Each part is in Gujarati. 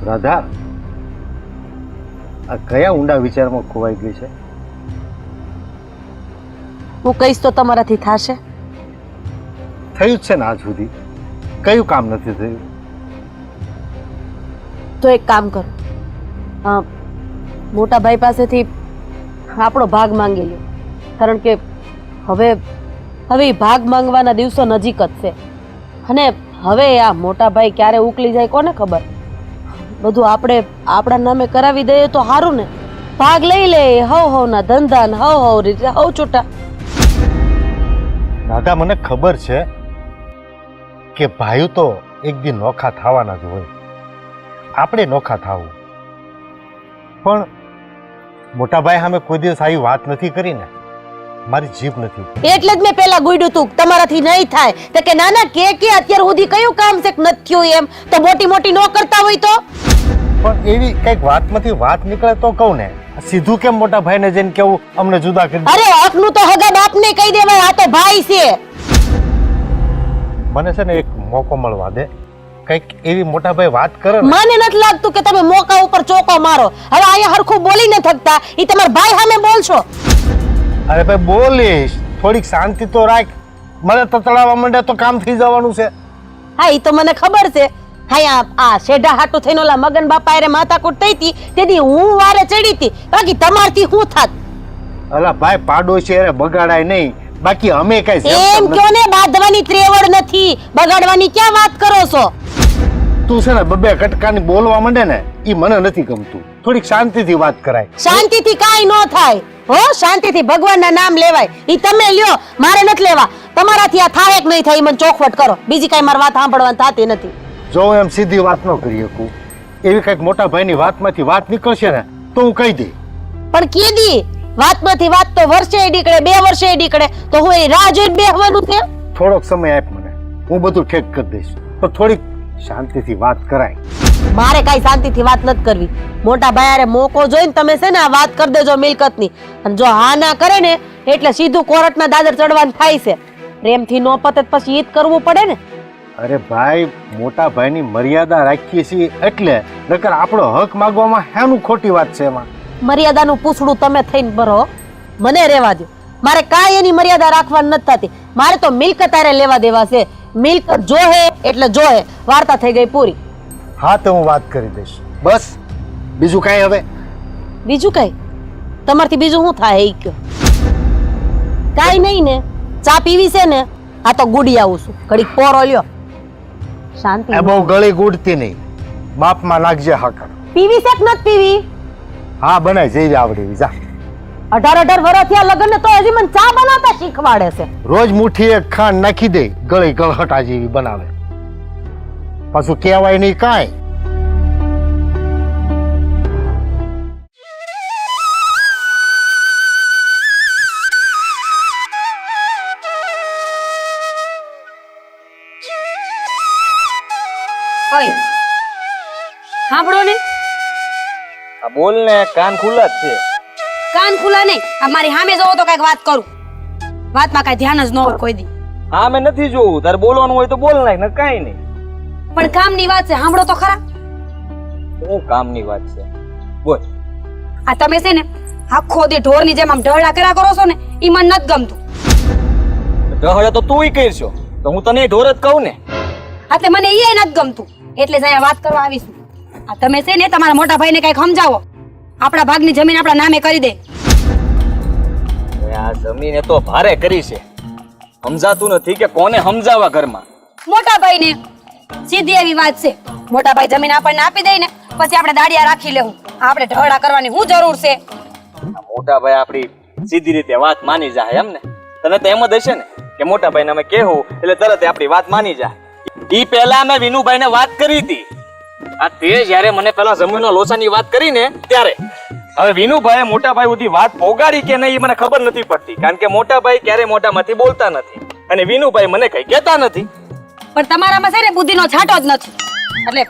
રાધા, આ કયા ઊંડા વિચારમાં ખોવાઈ ગઈ છે? હું કહીશ તો તમારાથી થશે? થયું જ છે ને આજ સુધી? કયું કામ નથી થયું? તો એક કામ કરો, મોટા ભાઈ પાસેથી આપણો ભાગ માંગી લ્યો, કારણ કે હવે ઈ ભાગ માંગવાના દિવસો નજીક જ છે. અને હવે આ મોટા ભાઈ ક્યારે ઉકલી જાય કોને ખબર. બધું આપણે આપણા નામે કરાવી દઈએ તો સારું ને. ભાગ લઈ લે, હવ ના ધંધા ને હવ રીતે હવ છૂટા. રાધા, મને ખબર છે કે ભાઈઓ તો એક દી નોખા થવાના જ હોય, આપણે નોખા થવું. પણ મોટા ભાઈ સામે કોઈ દિવસ આવી વાત નથી કરી ને, મારી જીભ નથી. એટલે જ મેં પેલા ગુડ્યું તું તમારાથી નહીં થાય તો કે ના ના કે અત્યાર સુધી કયું કામ છે નથી થયું એમ. તો મોટી મોટી નો કરતા હોય તો પણ એવી કઈક વાતમાંથી વાત નીકળે તો કહું ને. સીધું કેમ મોટા ભાઈને જઈને કેવું અમને જુદા કરી? અરે હકનું તો હગા બાપને કહી દેવાય, આ તો ભાઈ છે. મને છે ને એક મોકો મળવા દે, કઈક એવી મોટા ભાઈ વાત કરે. મને નથી લાગતું કે તમે મોકા ઉપર ચોકો મારો. હવે અહીંયા હરખું બોલી ન થકતા, ઈ તમારા ભાઈ સામે બોલશો. અરે ભાઈ બોલીશ, થોડીક શાંતિ તો રાખ. મને તતડાવા માંડે તો કામ થઈ જવાનું છે. હા ઈ તો મને ખબર છે. હા આ શેઢા હાટુ થઈને ઓલા મગન બાપા એરે માથાકૂટ થઈ હતી તેથી હું વારે ચડી હતી, બાકી તમારથી હું થાત? અલા ભાઈ, પાડોશી અરે બગાડાય નહીં, બાકી અમે કઈ એમ કયો ને, બાંધવાની ત્રેવડ નથી, બગાડવાની ક્યાં વાત કરો છો? તું છે ને બબે કટકાની બોલવા માંડે ને, ઈ મને નથી ગમતું. થોડીક શાંતિથી વાત કરાય. શાંતિથી કાઈ ન થાય હો. શાંતિથી ભગવાનના નામ લેવાય. ઈ તમે લ્યો, મારે નથી લેવા. તમારાથી આ થાય કે નહીં થાય મને ચોખવટ કરો, બીજી કઈ મારી વાત સાંભળવાની થતી નથી. જો એમ સીધી વાત ન કરી શકું, એવી કઈક મોટા ભાઈની વાતમાંથી વાત નીકળશે ને તો હું કહી દઈ. પણ કીધી વાતમાંથી વાત તો વર્ષે નીકળે, 2 વર્ષે નીકળે, તો હું એ રાહ જોઈને બેહવાનું છે? થોડોક સમય આપ મને, હું બધું ઠેક કરી દઈશ. પણ થોડીક શાંતિથી વાત કરાય. મારે કઈ શાંતિથી વાત નથી કરવી. મોટા ભાઈ મોકો જોઈને તમે છે ને આ વાત કરી દેજો મિલકતની. અને જો હા ના કરે ને એટલે સીધું કોર્ટના દાદર ચડવાનું થાય છે. પ્રેમથી નો પતે પછી ઈદ કરવું પડે ને. અરે ભાઈ, મોટા ભાઈની મર્યાદા રાખીએ છીએ એટલે, નકર આપણો હક માંગવામાં હેનું ખોટી વાત છે એમાં? મર્યાદાનું પૂછડું તમે થઈને ભરો, મને રહેવા દો. મારે કાંઈ એની મર્યાદા રાખવાની નથી થતી. મારે તો મિલકત આરે લેવા દેવા છે. મિલકત જોહે એટલે જોહે, વાર્તા થઈ ગઈ પૂરી. હા તો હું વાત કરી દઈશ, બસ. બીજું કાંઈ? હવે બીજું કઈ તમારથી બીજું શું થાય એ કયો? કાંઈ નહીં ને, ચા પીવી છે ને? આ તો ગુડી આવું છું, ઘડીક પોરો લ્યો. શાંતિ. એ બહુ ગળી ગુડતી નહીં, બાપમાં નાખજે હાકર. પીવી છે કે નથી પીવી? હા બનાય, જેવી આવડે જા. 18 વર્ષ થયા લગ્ન ને તો હજી મને ચા બનાવતા શીખવાડે છે. રોજ મુઠ્ઠી એક ખાંડ નાખી દે, ગળી ગળહટા જેવી બનાવે, પાછું કહેવાય નહીં કાંઈ. સાંભળો ને, બોલ ને, કાન ખુલ્લા જ છે. કાન ખુલ્લા નહીં, આ મારી સામે જોવો તો કઈક વાત કરું. વાતમાં કઈ ધ્યાન જ ન હોય કોઈ દી. હા મેં નથી જોવું, તારે બોલવાનું હોય તો બોલ નાખ ને, કાઈ નહીં. પણ કામની વાત છે, સાંભળો તો ખરા. શું કામની વાત છે? બોલ. આ તમે છે ને આખો દી ઢોરની જેમ આમ ઢળા કર્યા કરો છો ને, ઈ મને નથી ગમતું. ઢહળે તો તુંય કરશો, તો હું તને ઢોર જ કહું ને. એટલે મને ઈ નથી ગમતું, એટલે જ અહીંયા વાત કરવા આવીશું. આ તમે છે ને તમારા મોટા ભાઈને કઈક સમજાવો, આપણા ભાગની જમીન આપણા નામે કરી દે. આ જમીને તો ભારે કરી છે, સમજાતું નથી કે કોને સમજાવવા ઘરમાં. મોટા ભાઈને સીધી એવી વાત છે, મોટા ભાઈ જમીન આપણને આપી દે ને પછી આપણે દાડિયા રાખી લેવું. આપણે ઢળા કરવાની શું જરૂર છે? મોટા ભાઈ આપડી સીધી રીતે વાત માની જાય એમ ને? તને તો એમ જ હશે ને કે મોટા ભાઈને અમે કહેવું એટલે તરત આપડી વાત માની જાય. ઈ પહેલા મેં વિનુભાઈ ને વાત કરી હતી. આ તે જયારે મને પેલા જમીનનો લોચાની વાત કરી ને ત્યારે. હવે વિનુભાઈ મોટા ભાઈ સુધી વાત પોગાડી કે નહીં મને ખબર નથી પડતી, કારણ કે મોટા ભાઈ ક્યારે મોઢામાંથી બોલતા નથી અને વિનુભાઈ મને કઈ કહેતા નથી. પણ તમારામાં છે ને બુદ્ધિનો છાંટો જ નથી. એટલે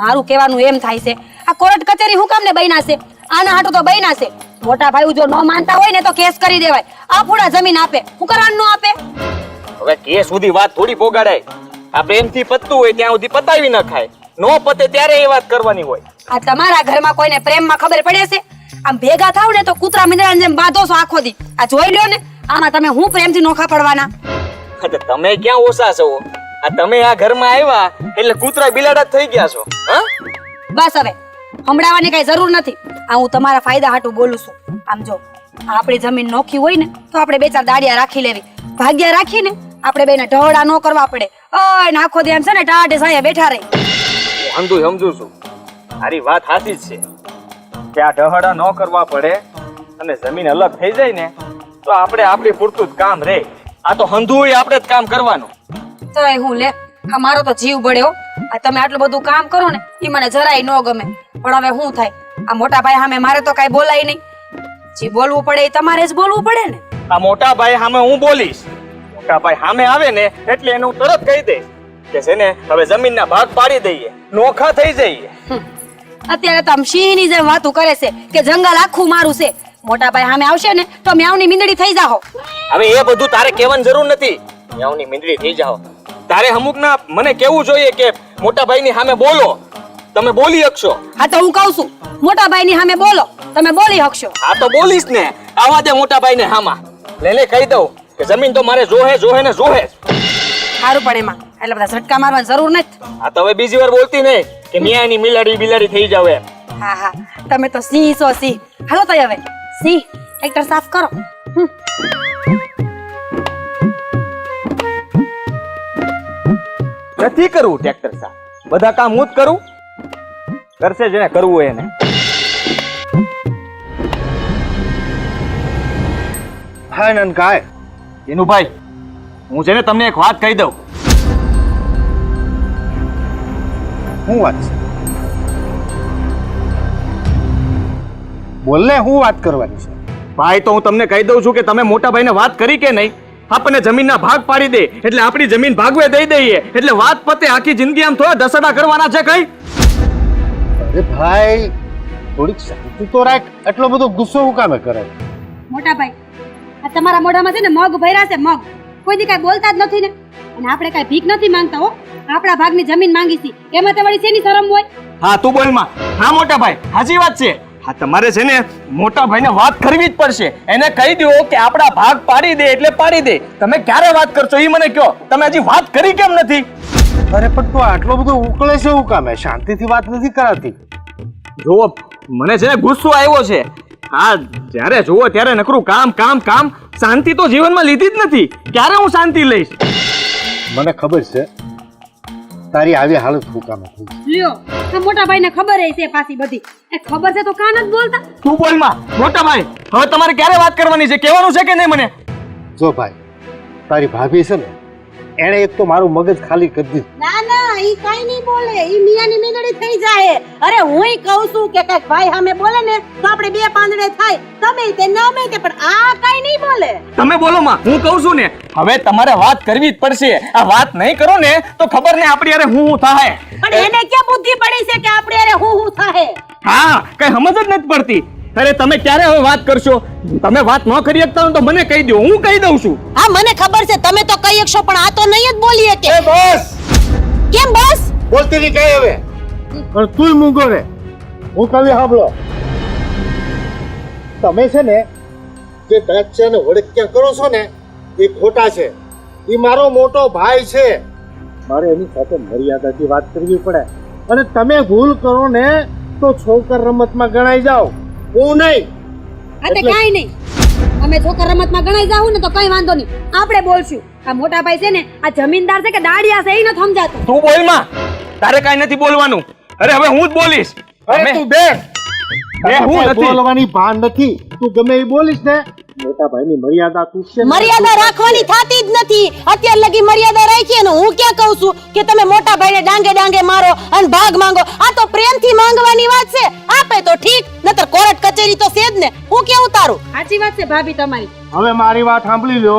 મારું કહેવાનું એમ થાય છે, આ કોર્ટ કચેરી હું કામ ને બન્યા છે? આના હાટુ તો બન્યા છે. મોટા ભાઈ જો ન માનતા હોય ને તો કેસ કરી દેવાય. આ પૂરા જમીન આપે, હું કરવાનું ન આપે? હવે કેસ સુધી વાત થોડી પોગાડાય. આ પ્રેમથી પતતું હોય ત્યાં સુધી પતાવી ન ખાય, નો પતે ત્યારે એ વાત કરવાની હોય. આ તમારા ઘરમાં કોઈને પ્રેમમાં ખબર પડે છે? આમ ભેગા થાવ ને તો કૂતરા મીંદડાની જેમ બાંધો છો આખો દી. આ જોઈ લ્યો ને, આમાં તમે હું પ્રેમથી નોખા પડવાના? હા તો તમે ક્યાં ઓછા છો? આ તમે આ ઘરમાં આવ્યા એટલે કૂતરા બિલાડા જ થઈ ગયા છો. હા બસ હવે હમણાવાની કઈ જરૂર નથી. આ હું તમારા ફાયદા હાટુ બોલું છું. આમ જો, આપણી જમીન નોખી હોય ને તો આપણે બે ચાર દાડિયા રાખી લેવી. ભાગ્યા રાખીને આપણે બેને ઢહડા ન કરવા પડે. ઓય નાખો દે એમ છે ને ટાઢે સાયા બેઠા રહી. સમજુ છું, તારી વાત સાચી જ છે કે આ ઢહડા ન કરવા પડે અને જમીન અલગ થઈ જાય ને તો આપણે આપણી પૂરતું જ કામ રહે. આ તો હંધુય આપણે જ કામ કરવાનું. તો હું લે, આ મારો તો જીવ બળ્યો. આ તમે આટલું બધું કામ કરો ને એ મને જરાય ન ગમે. પણ હવે શું થાય, આ મોટા ભાઈ સામે મારે તો કઈ બોલાય નહીં. જે બોલવું પડે એ તમારે જ બોલવું પડે ને. આ મોટા ભાઈ સામે હું બોલીશ. મોટા ભાઈ સામે આવે ને એટલે એને હું તરત કહી દઈશ કે છે ને હવે જમીનના ભાગ પાડી દઈએ, નોખા થઈ જઈએ. અત્યારે તો આમ સિંહની જેમ વાતું કરે છે કે જંગલ આખું મારું છે. મોટા ભાઈ સામે આવશે ને તો મ્યાઉની મીંદડી થઈ જાહો. હવે એ બધું તારે કહેવાની જરૂર નથી. મ્યાઉની મીંદડી થઈ જાઓ. તારે અમુકના મને કેવું જોઈએ કે મોટા ભાઈની સામે બોલો, તમે બોલી શકશો. હા તો હું કહું છું, મોટા ભાઈની સામે બોલો, તમે બોલી શકશો. હા તો બોલીશ ને, આવા દે મોટા ભાઈને હામાં. લેને કહી દઉં કે જમીન તો મારે જોહે ને જોહે. સારું પણ એમાં એટલે બધા ઝટકા મારવાની જરૂર નથી. આ તો હવે બીજી વાર બોલતી નહીં કે મિયાની બિલાડી થઈ જાવ એમ. હા હા, તમે તો સિંહ છો સિંહ. હાલો તો હવે સિંહ ટ્રેક્ટર સાફ કરો. નથી કરવું ટ્રેક્ટર સાફ, બધા કામ હું જ કરું. કરશે જેને કરવું હોય એને. હા નનકાય, એનું ભાઈ, હું છે ને તમને એક વાત કહી દઉં. શું વાત છે? બોલ ને, શું વાત કરવાની છે? ભાઈ તો હું તમને કહી દઉં છું કે તમે મોટા ભાઈને વાત કરી કે નહીં. આપણને જમીનના ભાગ પાડી દે એટલે આપણી જમીન ભાગવે દઈ દઈએ એટલે વાત પતે. આખી જિંદગી આમ થોડા દસડા કરવાના છે કઈ? અરે ભાઈ, થોડીક શાંતિ તો રાખ. એટલો બધો ગુસ્સો હું કામે કરે? મોટા ભાઈ, આ તમારા મોઢામાં છે ને મગ ભર્યા છે, મગ. કોઈ દી કાંઈ બોલતા જ નથી ને. અને આપણે કાંઈ ભીખ નથી માંગતા હો, આપણા ભાગની જમીન માંગી છે. એમાં તે વળી શેની શરમ હોય? હા તું બોલ માં. હા મોટા ભાઈ, સાચી વાત છે. હા તમારે છે ને મોટા ભાઈને વાત કરવી જ પડશે. એને કહી દો કે આપણા ભાગ પાડી દે એટલે પાડી દે. તમે ક્યારે વાત કરશો એ મને કહો. તમે હજી વાત કરી કેમ નથી? અરે પણ તું આટલો બધો ઉકળે છે હું કામે? શાંતિથી વાત નથી કરાતી. જુઓ, મને છે ને ગુસ્સો આવ્યો છે. હા, જ્યારે જુઓ ત્યારે નકરું કામ કામ કામ. શાંતિ તો જીવનમાં લીધી જ નથી. ક્યારે હું શાંતિ લઈશ? મને ખબર છે તારી આવી હાલત હું કામે થઈ. લ્યો, આ મોટા ભાઈને ખબર છે પાછી બધી. એ ખબર છે તો કાન જ બોલતા. તું બોલ માં. મોટા ભાઈ, હવે તમારે ક્યારે વાત કરવાની છે? કહેવાનું છે કે નહીં મને? જો ભાઈ, તારી ભાભી છે ને, એણે એક તો મારું મગજ ખાલી કરી દીધું. ના ના, ઈ કાઈ નહીં બોલે. ઈ મિયાની મીંદડી થઈ જાય. અરે હુંય કહું છું કે કઈક ભાઈ સામે બોલે ને તો આપણે બે પાંદડે થાય. તમે તે ન મેં તે, પણ આ કાઈ નહીં બોલે. તમે બોલો માં, હું કહું છું ને. હવે તમારે વાત કરવી જ પડશે. આ વાત નહીં કરો ને તો ખબર ને આપણી અરે હું થાય. પણ એને ક્યાં બુદ્ધિ પડી છે કે આપણે અરે હું થાહે? હા, કઈ સમજ જ નથી પડતી. અરે તમે ક્યારે હવે વાત કરશો? તમે વાત ન કરી શકતા હો તો મને કહી દો, હું કહી દઉં છું. હા મને ખબર છે તમે તો કહી શકશો, પણ આ તો નહીં જ બોલીએ કે. એ બસ, કેમ બસ? બોલતી નહીં કઈ હવે. પણ તુંય મૂંગો રે. હું કવિ સાંભળો. તમે છે ને જે દ્રાક્ષને વળક્યા કરો છો ને એ ખોટા છે. એ મારો મોટો ભાઈ છે. મારે એની સાથે મર્યાદાથી વાત કરવી પડે. અને તમે ભૂલ કરો ને તો છોકર રમતમાં ગણાઈ જાઓ, હું નહીં. હા તે કાંઈ નહીં. અમે છોકરા રમતમાં ગણાઈ જાવું ને તો કઈ વાંધો નહીં, આપણે બોલશું. આ મોટા ભાઈ છે ને આ જમીનદાર છે કે દાડિયા છે એ નથી સમજાતું. તું બોલ માં. તારે કઈ નથી બોલવાનું. અરે હવે હું જ બોલીશ. અરે તું બેસ. હું નથી બોલવાની ભાન નથી. તું ગમે એ બોલીશ ને, મોટા ભાઈની મર્યાદા તું છે. મર્યાદા રાખવાની થાતી જ નથી. અત્યાર લગી મર્યાદા રાખી ને હું ક્યાં કહું છું કે તમે મોટા ભાઈને ડાંગે ડાંગે મારો અને ભાગ માંગો. આ તો પ્રેમથી માંગવાની વાત છે. આપે તો ઠીક, નતર કોર્ટ કચેરી તો છે જ ને. હું કેવું તારું? સાચી વાત છે ભાભી તમારી. હવે મારી વાત સાંભળી લો.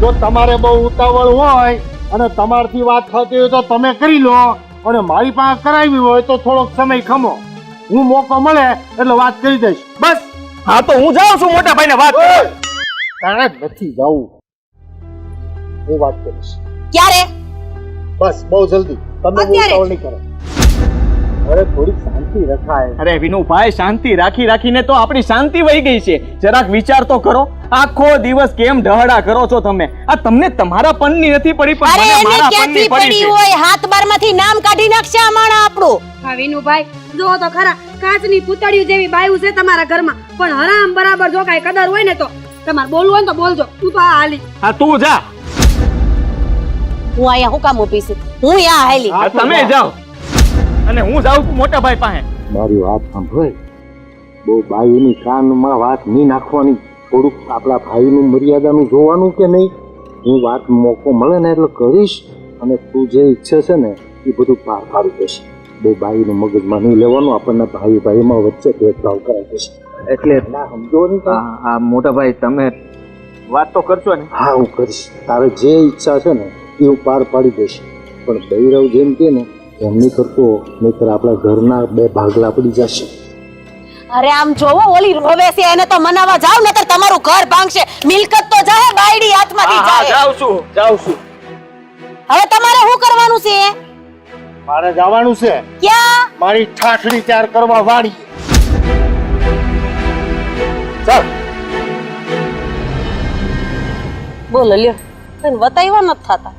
જો તમારે બહુ ઉતાવળ હોય અને તમારથી વાત થતી હોય તો તમે કરી લો, અને મારી પાસે કરાવી હોય તો થોડોક સમય ખમો. હું મોકો મળે એટલે વાત કરી દઈશ. બસ. હા તો હું જાઉં છું મોટા ભાઈને વાત કરવા. તારે નથી જવું, હું વાત કરીશ. ક્યારે? બસ બહુ જલ્દી તમે બહુ અત્યારે જ. ઉતાવળ નહીં કરો અરે થોડીક શાંતિ રખાય અરે વિનુભાઈ શાંતિ રાખી તો આપણી શાંતિ વહી ગઈ છે. જરાક વિચાર તો કરો. આખો દિવસ કેમ ઢહડા કરો છો તમે? આ તમને તમારા પનની નથી પડી પણ અરે મને એને મારા ક્યાંથી પનની પડી પડી છે. હોય હાથ બારમાંથી નામ કાઢી નાખશે આ માણા આપણું. હા વિનુભાઈ જો તો ખરા કાચની પૂતળીઓ જેવી બાયું છે તમારા ઘરમાં પણ હરામ બરાબર જો કાંઈ કદર હોય ને તો તમારે બોલવું હોય ને તો બોલજો તું તો આ હાલી હા તું જા. હું અહીંયા હું કામ ઊભી છું? હું અહીંયા હાલી. હા, તમે જાઓ અને હું જાઉં છું મોટા ભાઈ પાસે. મારી વાત સાંભળ બહુ બાયુની કાનમાં વાત નહીં નાખવાની થોડુંક આપણા ભાઈનું મર્યાદાનું જોવાનું કે નહીં હું વાત મોકો મળે ને એટલે કરીશ અને તું જે ઈચ્છે છે ને એ બધું પાર પાડી દેશે બહુ બાયુનું મગજમાં નહીં લેવાનું આપણને ભાઈ ભાઈમાં વચ્ચે ભેદભાવ કરાવી દેશે એટલે ના સમજો ને આ મોટા ભાઈ તમે વાત તો કરશો ને? હા હું કરીશ તારે જે ઈચ્છા છે ને એ હું પાર પાડી દઈશ પણ બૈરવ જેમ કે ને એમ નહીં કરતો નહીંતર આપણા ઘરના બે ભાગલા પડી જશે અરે આમ જોવો ઓલી રોવે છે એને તો મનાવા જાવ નકર તમારું ઘર ભાંગશે મિલકત તો જાહે બાયડી હાથમાંથી હા જાહે. જાઉં છું. હવે તમારે શું કરવાનું છે? મારે જવાનું છે ક્યાં? મારી ઠાઠડી તૈયાર કરવા વાળી ચાલ બોલો લ્યો તને વતાવ્યા નથી થતા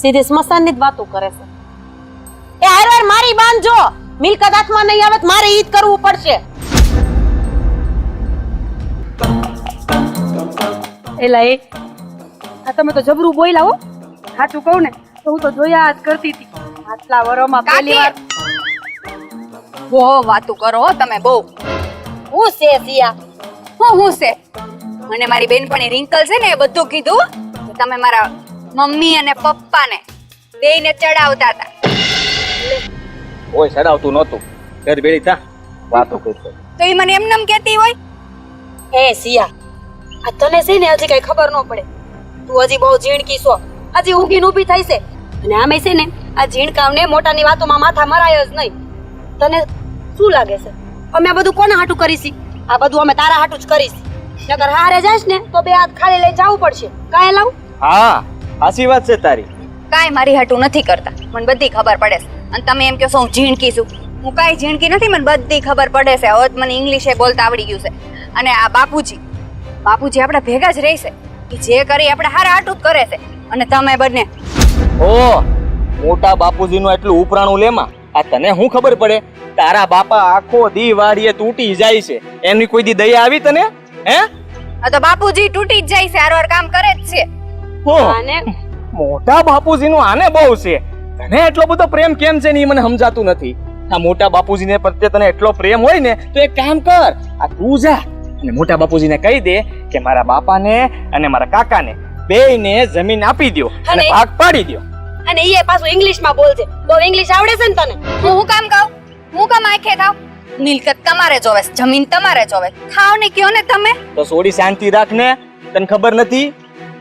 સીધી સ્મશાનની જ વાતો કરે છે. એ હારવાર મારી બાંધજો મિલકત હાથમાં નહીં આવે તો મારે ઈ જ કરવું પડશે. એલા એ આ તમે તો જબરું બોલ્યા હો સાચું કહું ને તો હું તો જોયા જ કરતી હતી આટલા વરોમાં પહેલી વાર બહુ વાતું કરો હો તમે બહુ. હું છે સિયા? હું છે મને મારી બેનપણી રિંકલ છે ને એ બધું કીધું કે તમે મારા મમ્મી અને પપ્પાને બેયને ચડાવતા હતા. ઓય સડાવતું નહોતું. ઘર બેડી થા વાતો કરશો. તો એ મને એમનેમ કહેતી હોય. હે સિયા આ તને છે ને હજી કઈ ખબર ન પડે તું હજી બહુ ઝીણકી છો હજી ઊંઘી ઊભી થાય છે અને આમે છે ને આ ઝીણકાવને મોટાની વાતોમાં માથા મરાય જ નહીં. તને શું લાગે છે અમે આ બધું કોના હાટું કરીશી? આ બધું અમે તારા હાટું જ કરીશી. નકર હારે જાશ ને તો બે હાથ ખાલી લઈ જવું પડશે. કાંઈ લાવ હા સાચી વાત છે તારી. કાંઈ મારી હાટું નથી કરતા મને બધી ખબર પડે છે અને તમે એમ કહો છો હું ઝીણકી છું. હું કાંઈ ઝીણકી નથી મને બધી ખબર પડે છે. હવે મને ઇંગ્લિશે બોલતા આવડી ગયું છે. અને આ બાપુજી આપણે ભેગા જ રહેશે એ જે કરી આપણે હારા હાટું જ કરે છે અને તમે બંને ઓ મોટા બાપુજીનું એટલું ઉપરાણું લેમાં આ તને શું ખબર પડે? તારા બાપા આખો દી વાડીએ તૂટી જાય છે એમની કોઈ દી દયા આવી તને? હે આ તો બાપુજી તૂટી જ જાય છે હારવાર કામ કરે જ છે. હો, આને મોટા બાપુજીનું આને બહુ છે. તને એટલો બધો પ્રેમ કેમ છે ને એ મને સમજાતું નથી. આ મોટા બાપુજીને પ્રત્યે તને એટલો પ્રેમ હોય ને તો એક કામ કર આ તું જા અને મોટા બાપુજીને કહી દે કે મારા બાપાને અને મારા કાકાને બેયને જમીન આપી દ્યો અને અને- ભાગ પાડી દ્યો. અને ઈ પાછું ઇંગ્લિશમાં બોલજે. બહુ ઇંગ્લિશ આવડે છે ને તને? હું કામ કહું હું કામ આંખે થાવ મિલકત તમારે જોવે છે, જમીન તમારે જોવે. ખાવ ને કયો ને તમે. તો થોડી શાંતિ રાખ ને. તને ખબર નથી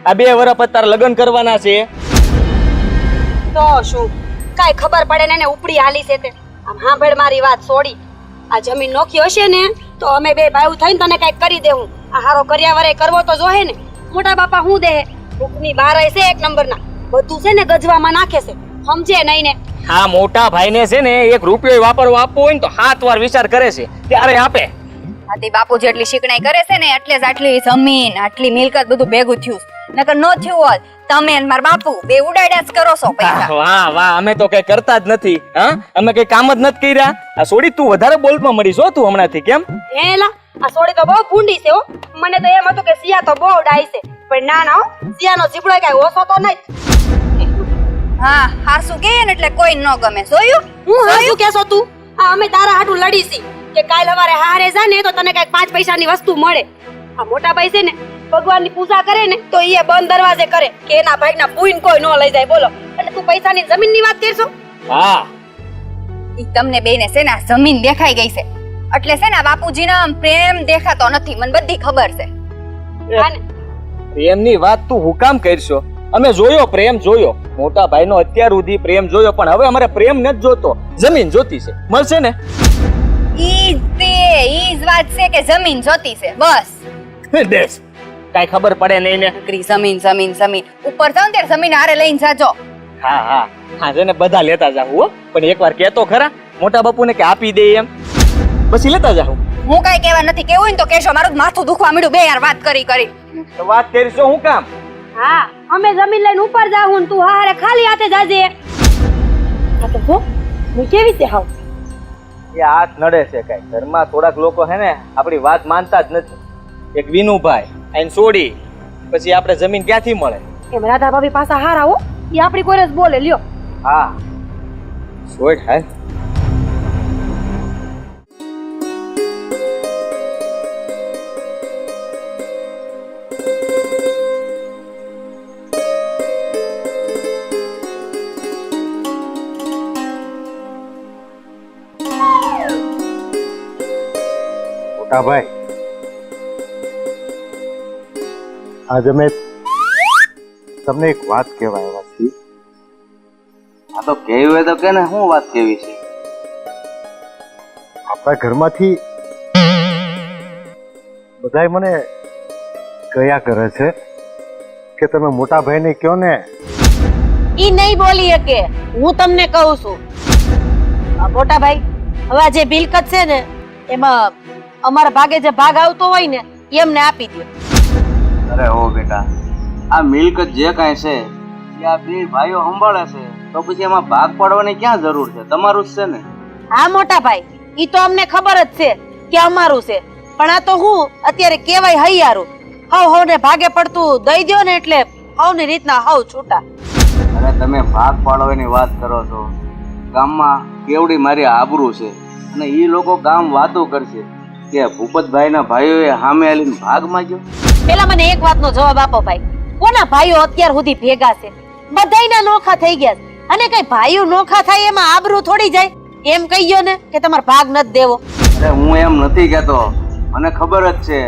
આ 2 વર્ષ પછી તારા લગ્ન કરવાના છે? તો શું કાઈ ખબર પડે ને એને ઉપડી હાલી છે તે. આમ સાંભળ મારી વાત છોડી આ જમીન નોખી હશે ને તો અમે બે ભાઈ થઈને તને કઈક કરી દેવું. આ હારો કર્યાવરે કરવો તો જોહે ને. મોટા બાપા હું દે ભૂખની બારાય છે 1 નંબરના બધું છે ને ગજવામાં નાખે છે સમજે નહીં ને. હા મોટા ભાઈને છે ને 1 રૂપિયો વાપરવા આપવો હોય ને તો 7 વાર વિચાર કરે છે ત્યારે આપે. આથી બાપુ જેટલી શીખણાઈ કરે છે ને એટલે જ આટલી જમીન આટલી મિલકત બધું ભેગું થયું છે. નકર નો થયું હોત તમે અને મારા બાપુ બે ઉડાડ્યા જ કરો છો પૈસા. વાહ વાહ અમે તો કઈ કરતા જ નથી. હા અમે કઈ કામ જ નથી કર્યા. આ સોડી તું વધારે બોલમાં મળી છો તું હમણાંથી કેમ? હેલા આ સોડી તો બહુ ભૂંડી છે હો. મને તો એમ હતું કે સિયા તો બહુ ડાઈ છે પણ ના ના હો સિયાનો જીબડો કાંઈ ઓછો તો નહીં. હા હારસું કે ને એટલે કોઈ ન ગમે જોયું. હું હાસું કેસો તું? આ અમે તારા હાટું લડીશી કે કાલ સવારે હારે જા ને તો તને કઈક 5 પૈસાની વસ્તુ મળે. આ મોટા ભાઈ છે ને ભગવાનની પૂજા કરે ને તો એ બંધ દરવાજે કરે કે એના ભાઈના પૂઈન કોઈ ન લઈ જાય બોલો. એટલે તું પૈસાની જમીનની વાત કરશો? હા ઈ તમને બેને છે ને આ જમીન દેખાઈ ગઈ છે એટલે છે ને આ બાપુજીનો આમ પ્રેમ દેખાતો નથી મને બધી ખબર છે. આને પ્રેમની વાત તું હું કામ કરશો? અમે જોયો પ્રેમ જોયો મોટા ભાઈનો અત્યાર સુધી પ્રેમ જોયો પણ હવે અમારે પ્રેમ નથી જોતો જમીન જોતી છે. મળશે ને? ઈ જ વાત છે કે જમીન જોતી છે બસ. દેશ કાઈ ખબર પડે નહીં ને. નકરી જમીન જમીન જમીન ઉપર જાવ ને ત્યારે જમીન હારે લઈને જાજો. હા હા હા છે ને બધા લેતા જાવ હો, પણ એકવાર કહેતો ખરા મોટા બાપુને કે આપી દે એમ, પછી લેતા જાવ. હું કઈ કહેવા નથી, કેવું હોય ને તો કહેશો. મારું જ માથું દુખવા માંડ્યું બે યાર વાત કરી કરી. તો વાત કરીશું હું કામ? હા અમે જમીન લઈને ઉપર જાવું ને તું હારે ખાલી હાથે જાજે. આ તો જો હું કેવી રીતે હાવ. એ હાથ નડે છે કઈ. ઘરમાં થોડાક લોકો હે ને આપણી વાત માનતા જ નથી. એક વિનુભાઈ આઈને છોડી પછી આપણે જમીન ક્યાંથી મળે? એમ રાધા ભાભી પાછા હારા હો, ઈ આપણી કોઈ જ બોલે લ્યો. હા છોડ હાલ. મોટા ભાઈ, આજે મેં તમને એક વાત કહેવા આવ્યા છીએ. આ તો કેવી હોય તો કે ને શું વાત કેવી છે? આપણા ઘરમાંથી બધાય મને કયા કરે છે કે તમે મોટા ભાઈને કહો ને. ઈ નહીં બોલી શકે, હું તમને કહું છું. આ મોટા ભાઈ, હવે આ જે મિલકત છે ને એમાં અમારા ભાગે જે ભાગ આવતો હોય ને એ અમને આપી દો. અરે હો બેટા, આ મિલકત જે કાંઈ છે એ આ બે ભાઈઓ સંભાળે છે, તો પછી એમાં ભાગ પાડવાની ક્યાં જરૂર છે? તમારું જ છે ને. હા મોટા ભાઈ, ઈ તો અમને ખબર જ છે કે અમારું છે, પણ આ તો હું અત્યારે કેવાય હૈયારું. હવ ને ભાગે પડતું દઈ દ્યો ને એટલે હવની રીતના હવ છૂટા. અરે તમે ભાગ પાડવાની વાત કરો છો, ગામમાં કેવડી મારી આબરૂ છે, અને એ લોકો ગામ વાતો કરશે કે ભૂપતભાઈના ભાઈઓએ સામે આવીને ભાગ માંગ્યો. પેલા મને એક વાતનો જવાબ આપો ભાઈ, કોના ભાઈઓ અત્યાર સુધી ભેગા છે? બધાયના નોખા થઈ ગયા છે, અને કઈ ભાઈઓ નોખા થાય એમાં આબરૂ થોડી જાય? એમ કહીયો ને કે તમારે ભાગ નથી દેવો. અરે હું એમ નથી કહેતો, મને ખબર જ છે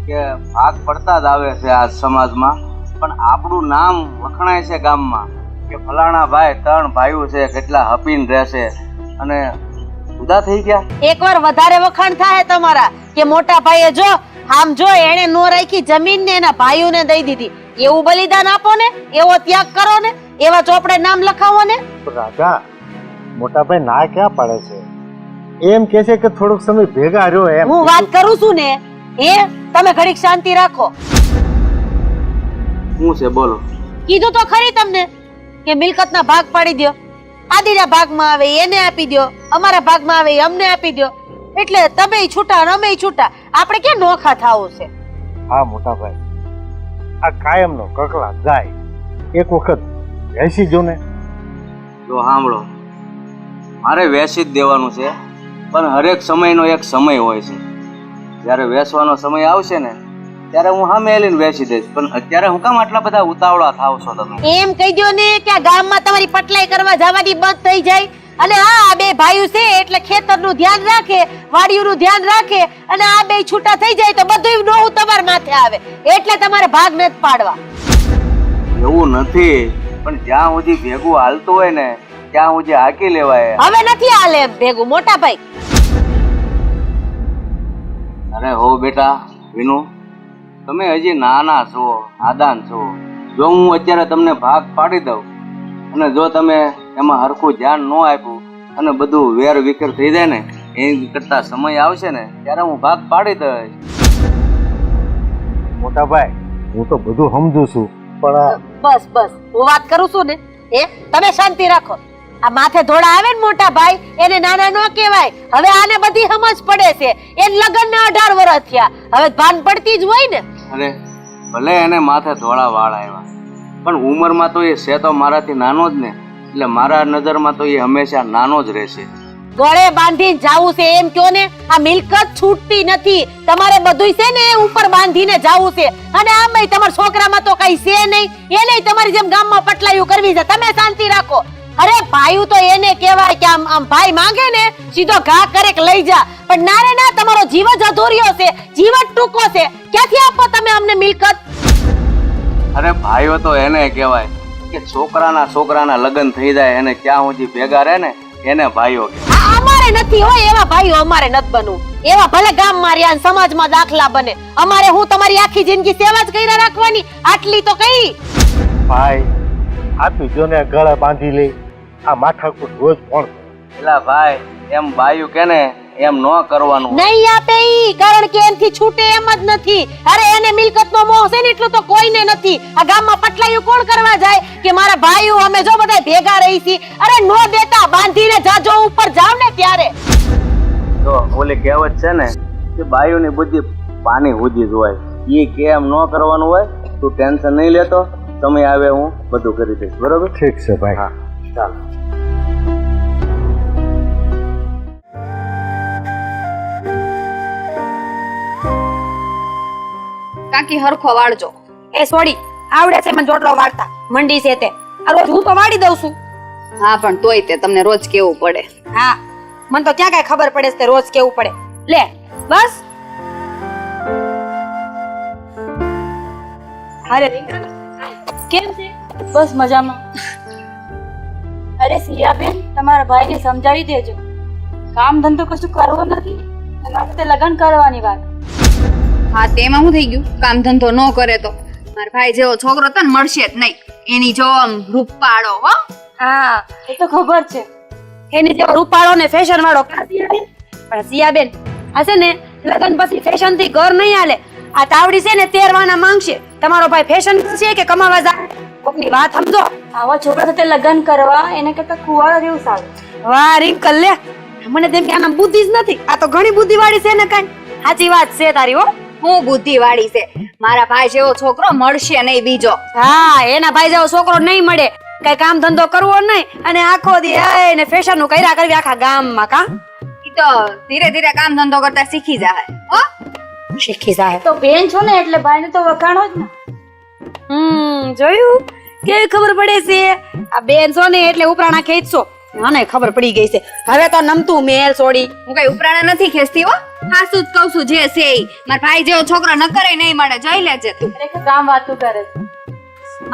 કે ભાગ પડતા જ આવે છે આ સમાજમાં, પણ આપણું નામ વખણાય છે ગામમાં કે ફલાણા ભાઈ 3 ભાઈઓ છે, કેટલા હપીને રહેશે, અને જુદા થઈ ગયા. એકવાર વધારે વખાણ થાય તમારા કે મોટા ભાઈએ જો આમ જો એને નો રાખી જમીન ને એના ભાઈઓને દઈ દીધી, એવું બલિદાન આપો ને, એવો ત્યાગ કરો ને, એવા ચોપડે નામ લખાવો ને. રાજા, મોટા ભાઈ ના ક્યાં પાડે છે? એમ કે છે કે થોડોક સમય ભેગા રહ્યો એમ. હું વાત કરું છું ને, તમે ઘડીક શાંતિ રાખો. શું છે બોલો? કીધું તો ખરી તમને કે મિલકતના ભાગ પાડી દ્યો. આદિના ભાગમાં આવે એને આપી દ્યો, અમારા ભાગમાં આવે અમને આપી દ્યો, એટલે તમે છૂટા અને અમે છૂટા. આપણે ક્યાં નોખા થાવું છે? હા મોટા ભાઈ, આ કાયમનો કકળા જાય. એક વખત બેસી જો ને. જો સાંભળો, મારે વેચી જ દેવાનું છે, પણ હરેક સમયનો એક સમય હોય છે. જ્યારે વેચવાનો સમય આવશે ને ત્યારે હું સામે આવીને વેચી દઈશ, પણ અત્યારે હું કામ આટલા બધા ઉતાવળા થાવ છો તમે? એમ કહી દો ને કે આ ગામમાં તમારી પટલાઈ કરવા જવાની બંધ થઈ જાય. અને હા, આ બે ભાઈઓ છે એટલે ખેતરનું ધ્યાન રાખે, વાડીઓનું ધ્યાન રાખે, અને આ બે છૂટા થઈ જાય તો બધું નોહું તમારા માથે આવે, એટલે તમારે ભાગ નથી પાડવા. એવું નથી, પણ જ્યાં સુધી ભેગું હાલતું હોય ને ત્યાં સુધી હાકી લેવાય. હવે નથી હાલે એમ ભેગું મોટા ભાઈ. અરે હો બેટા વિનુ, તમે હજી નાના છો, નાદાન છો. જો હું અત્યારે તમને ભાગ પાડી દઉં અને જો તમે એમાં હરખું ધ્યાન ન આપ્યું અને બધું વેર વિખેર થઈ જાય ને, એ કરતા સમય આવશે ને ત્યારે હું ભાગ પાડી દઈશ. મોટા ભાઈ, હું તો બધું સમજુ છું, પણ બસ બસ, હું વાત કરું છું ને, તમે શાંતિ રાખો. આ માથે ધોળા આવે ને મોટા ભાઈ, એને નાના ન કહેવાય. હવે આને બધી સમજ પડે છે, એને લગ્નના 18 વર્ષ થયા, હવે ભાન પડતી જ હોય ને. અરે ભલે એને માથે ધોળા વાળ આવ્યા, પણ ઉંમરમાં તો એ છે તો મારાથી નાનો જ ને, એટલે મારા નજરમાં તો એ હંમેશા નાનો જ રહેશે. ગળે બાંધીને જાવું છે એમ કયો ને. આ મિલકત છૂટતી નથી, તમારે બધુંય છે ને ઉપર બાંધીને જાવું છે. અને આમ તમારા છોકરામાં તો કઈ છે નહીં, એને તમારી જેમ ગામમાં પટલાયું કરવી છે. તમે શાંતિ રાખો. અરે ભાઈ તો એને કહેવાય કે આમ આમ ભાઈ માંગે ને સીધો ઘા કરે કે લઈ જા, પણ ના રે ના, તમારો જીવ જ અધૂર્યો છે, જીવ જ ટૂંકો છે. ક્યાંથી આપો તમે અમને મિલકત? અરે ભાઈઓ તો એને કહેવાય કે છોકરાના લગ્ન થઈ જાય એને ક્યાં સુધી ભેગા રહે ને એને ભાઈઓ કહેવાય. અમારે નથી હોય એવા ભાઈઓ, અમારે નથી બનવું એવા. ભલે ગામમાં રહ્યા ને સમાજમાં દાખલા બને, અમારે હું તમારી આખી જિંદગી સેવા જ કર્યા રાખવાની, આટલી તો કઈ. ભાઈ, આપી જો ને ગળે બાંધી લે. આ માથાકૂટ રોજ કોણ કરે? એલા ભાઈ એમ બાયું કે ને એમ ન કરવાનું. નહીં આપે ઈ, કારણ કે એનથી છૂટે એમ જ નથી. અરે એને મિલકતનો મોહ છે ને એટલો તો કોઈને નથી. આ ગામમાં પટલાયું કોણ કરવા જાય કે મારા ભાઈઓ અમે જો બધા ભેગા રહી છી. અરે નો દેતા, બાંધીને જાજો ઉપર જાવ ને ત્યારે. તો ઓલી કહેવત છે ને કે બાયુની બુદ્ધિ પાણી સુધી જ હોય. એ કેમ ન કરવાનું હોય. તું ટેન્શન નહીં લેતો, સમય આવે હું બધું કરી દઈશ. બરોબર? ઠીક છે ભાઈ. હા ચાલો. કાકી હરખો વાળજો. એ સોડી, આવડે છે મને જોટલો વાળતા, મંડી છે તે. આ રોજ હું તો વાળી દઉં છું. હા પણ તોય તે તમને રોજ કેવું પડે. હા, મને તો ક્યાં કઈ ખબર પડે છે તે રોજ કેવું પડે. લે બસ. અરે કેમ છે? બસ મજામાં. અરે સિયાબેન, તમારા ભાઈને સમજાવી દેજો, કામ ધંધો કશું કરવો નથી, તમારે તે લગ્ન કરવાની વાત. હા તેમાં શું થઈ ગયું? કામ ધંધો ન કરે તો મારા ભાઈ જેવો છોકરો તને મળશે જ નહીં. એની જો આમ રૂપાળો હો. હા, એ તો ખબર છે. એની જેવો રૂપાળો ને ફેશન વાળો પણ સિયાબેન આ છે ને લગન પછી ફેશન થી ઘર નહીં હાલે. આ તાવડી છે ને તેરવાના માંગશે. તમારો ભાઈ ફેશન છે કે કમાવા જાય? કોકની વાત સમજો. આવા છોકરા સાથે લગ્ન કરવા એને કરતા કુંવારો જેવું સારું. વાહ રિંકલ લે, મને તેમ કે આના બુદ્ધિ જ નથી. આ તો ઘણી બુદ્ધિ વાળી છે ને કાંઈ. સાચી વાત છે તારી હો. હું બુદ્ધિ વાળી છે. મારા ભાઈ જેવો છોકરો મળશે નહીં બીજો. હા, એના ભાઈ જેવો છોકરો નહીં મળે. કઈ કામ ધંધો કરવો નહીં અને આખો દી ને ફેશન નું કર્યા કરવી આખા ગામમાં. કા ઈ તો ધીરે ધીરે કામ ધંધો કરતા શીખી જાય હો. શીખી જાય. તો બેન છો ને એટલે ભાઈને તો વખાણો જ ને. જોયું કેવી ખબર પડે છે? આ બેન છો ને એટલે ઉપરાણા ખેંચશો. મને ખબર પડી ગઈ છે. હવે તો નમતું મેલ છોડી. હું કઈ ઉપરાણા નથી ખેંચતી હો. હાસુ જ કહું છું જે છે ઈ. મારા ભાઈ જેવો છોકરો ન કરે નહીં મળે. જોઈ લેજે તું. ખરેખર કામ વાતું કરે છે.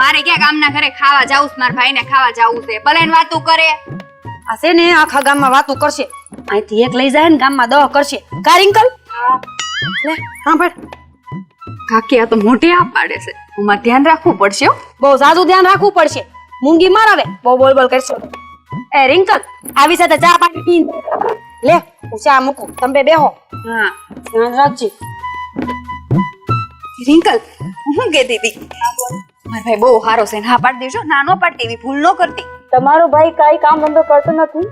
મારે ક્યાં ગામના ઘરે ખાવા જાવું છે, મારા ભાઈને ખાવા જાવું છે. ભલે એને વાતું કરે. આ છે ને આખા ગામમાં વાતું કરશે. અહીંથી એક લઈ જાય ને ગામમાં 10 કરશે. કા રિંકલ? લે સાંભળ. કાકી આ તો મોઢે આ પાડે છે. હું મારે ધ્યાન રાખવું પડશે હો. બહુ સાદું ધ્યાન રાખવું પડશે. મૂંગી મારાવે બહુ બોલ બોલ કરશો. એ રિંકલ, આવી સાથે ચા પાણી પી લે. હું ચા મૂકું, તમે બેહો. હા ધ્યાન રાખજે. રિંકલ, હું કહેતી હતી મારો ભાઈ બહુ સારો છે. ના પાડી દેજો. ના નો પાડતી, એવી ભૂલ ન કરતી. તમારો ભાઈ કઈ કામ ધંધો કરતો નથી.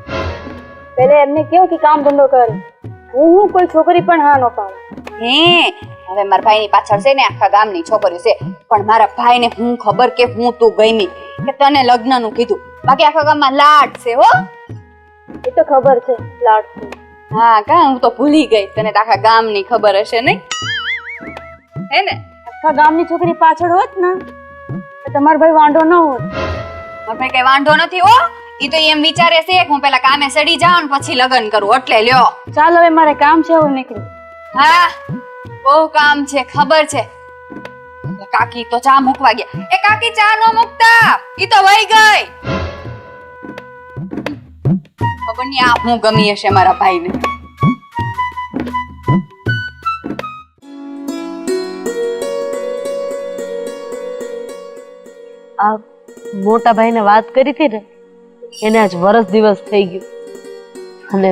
પેલે એમને કેવું કે કામ ધંધો કરે. હું કોઈ છોકરી પણ હા ન પાડે. હે હવે મારા ભાઈની પાછળ છે ને આખા ગામની છોકરીઓ છે. પણ મારા ભાઈને હું ખબર કે હું તું ગઈમી કે તને લગ્નનું કીધું. બાકી આખા ગામમાં લાડ છે હો. એ તો ખબર છે લાડથી. હા કા, હું તો ભૂલી ગઈ. તને તો આખા ગામની ખબર હશે નહીં હે ને? આખા ગામની છોકરી પાછળ હોત ને તો તમારો ભાઈ વાંઢો ન હોત. મારો ભાઈ કઈ વાંધો નથી હો. ઈ તો એમ વિચારે છે કે હું પેલા કામે સડી જાઉં ને પછી લગ્ન કરું. એટલે લ્યો. ચાલ હવે મારે કામ છે, હું નીકળું. હા બહુ કામ છે ખબર છે. કાકી તો ચા મૂકવા ગયા. એ કાકી ચા નો મૂકતા, ઈ તો વહી ગઈ. ખબર નહીં આ હું ગમી હશે મારા ભાઈને. આ મોટા ભાઈને વાત કરી હતી ને, એને આજ વરસ દિવસ થઈ ગયું અને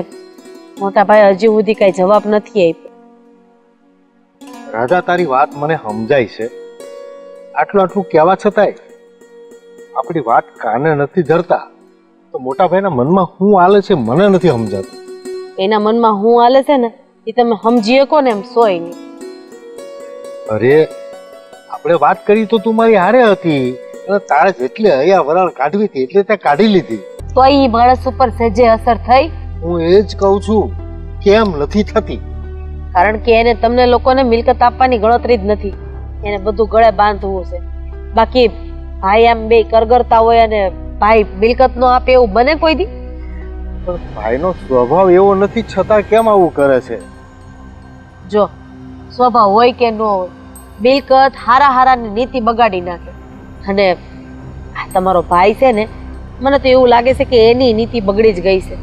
મોટા ભાઈ હજી સુધી કઈ જવાબ નથી આપ્યો. રાધા, તારી વાત મને સમજાય છે. આટલું આટલું કહેવા છતાંય આપણી વાત કાને નથી ધરતા. તો મોટા ભાઈના મનમાં શું હાલે છે મને નથી સમજાતું. એના મનમાં શું હાલે છે ને એ તમે સમજી શકો ને એમ સોય નહીં. અરે આપણે વાત કરી તો તું મારી હારે હતી અને તારે જેટલી હૈયા વરાળ કાઢવી હતી એટલે તે કાઢી લીધી. તો એ માણસ ઉપર સહેજે અસર થઈ. હું એ જ કહું છું, કેમ નથી થતી? કારણ કે એને તમને લોકોને મિલકત આપવાની ગણતરી જ નથી. એને બધું ગળે બાંધવું છે. બાકી ભાઈ આમ બે કરગરતા હોય અને ભાઈ મિલકત નો આપે એવું બને કોઈ દી? પણ ભાઈનો સ્વભાવ એવો નથી છતાં કેમ આવું કરે છે? જો સ્વભાવ હોય કે ન હોય, મિલકત હારા હારાની નીતિ બગાડી નાખે. અને આ તમારો ભાઈ છે ને, મને તો એવું લાગે છે કે એની નીતિ બગડી જ ગઈ છે.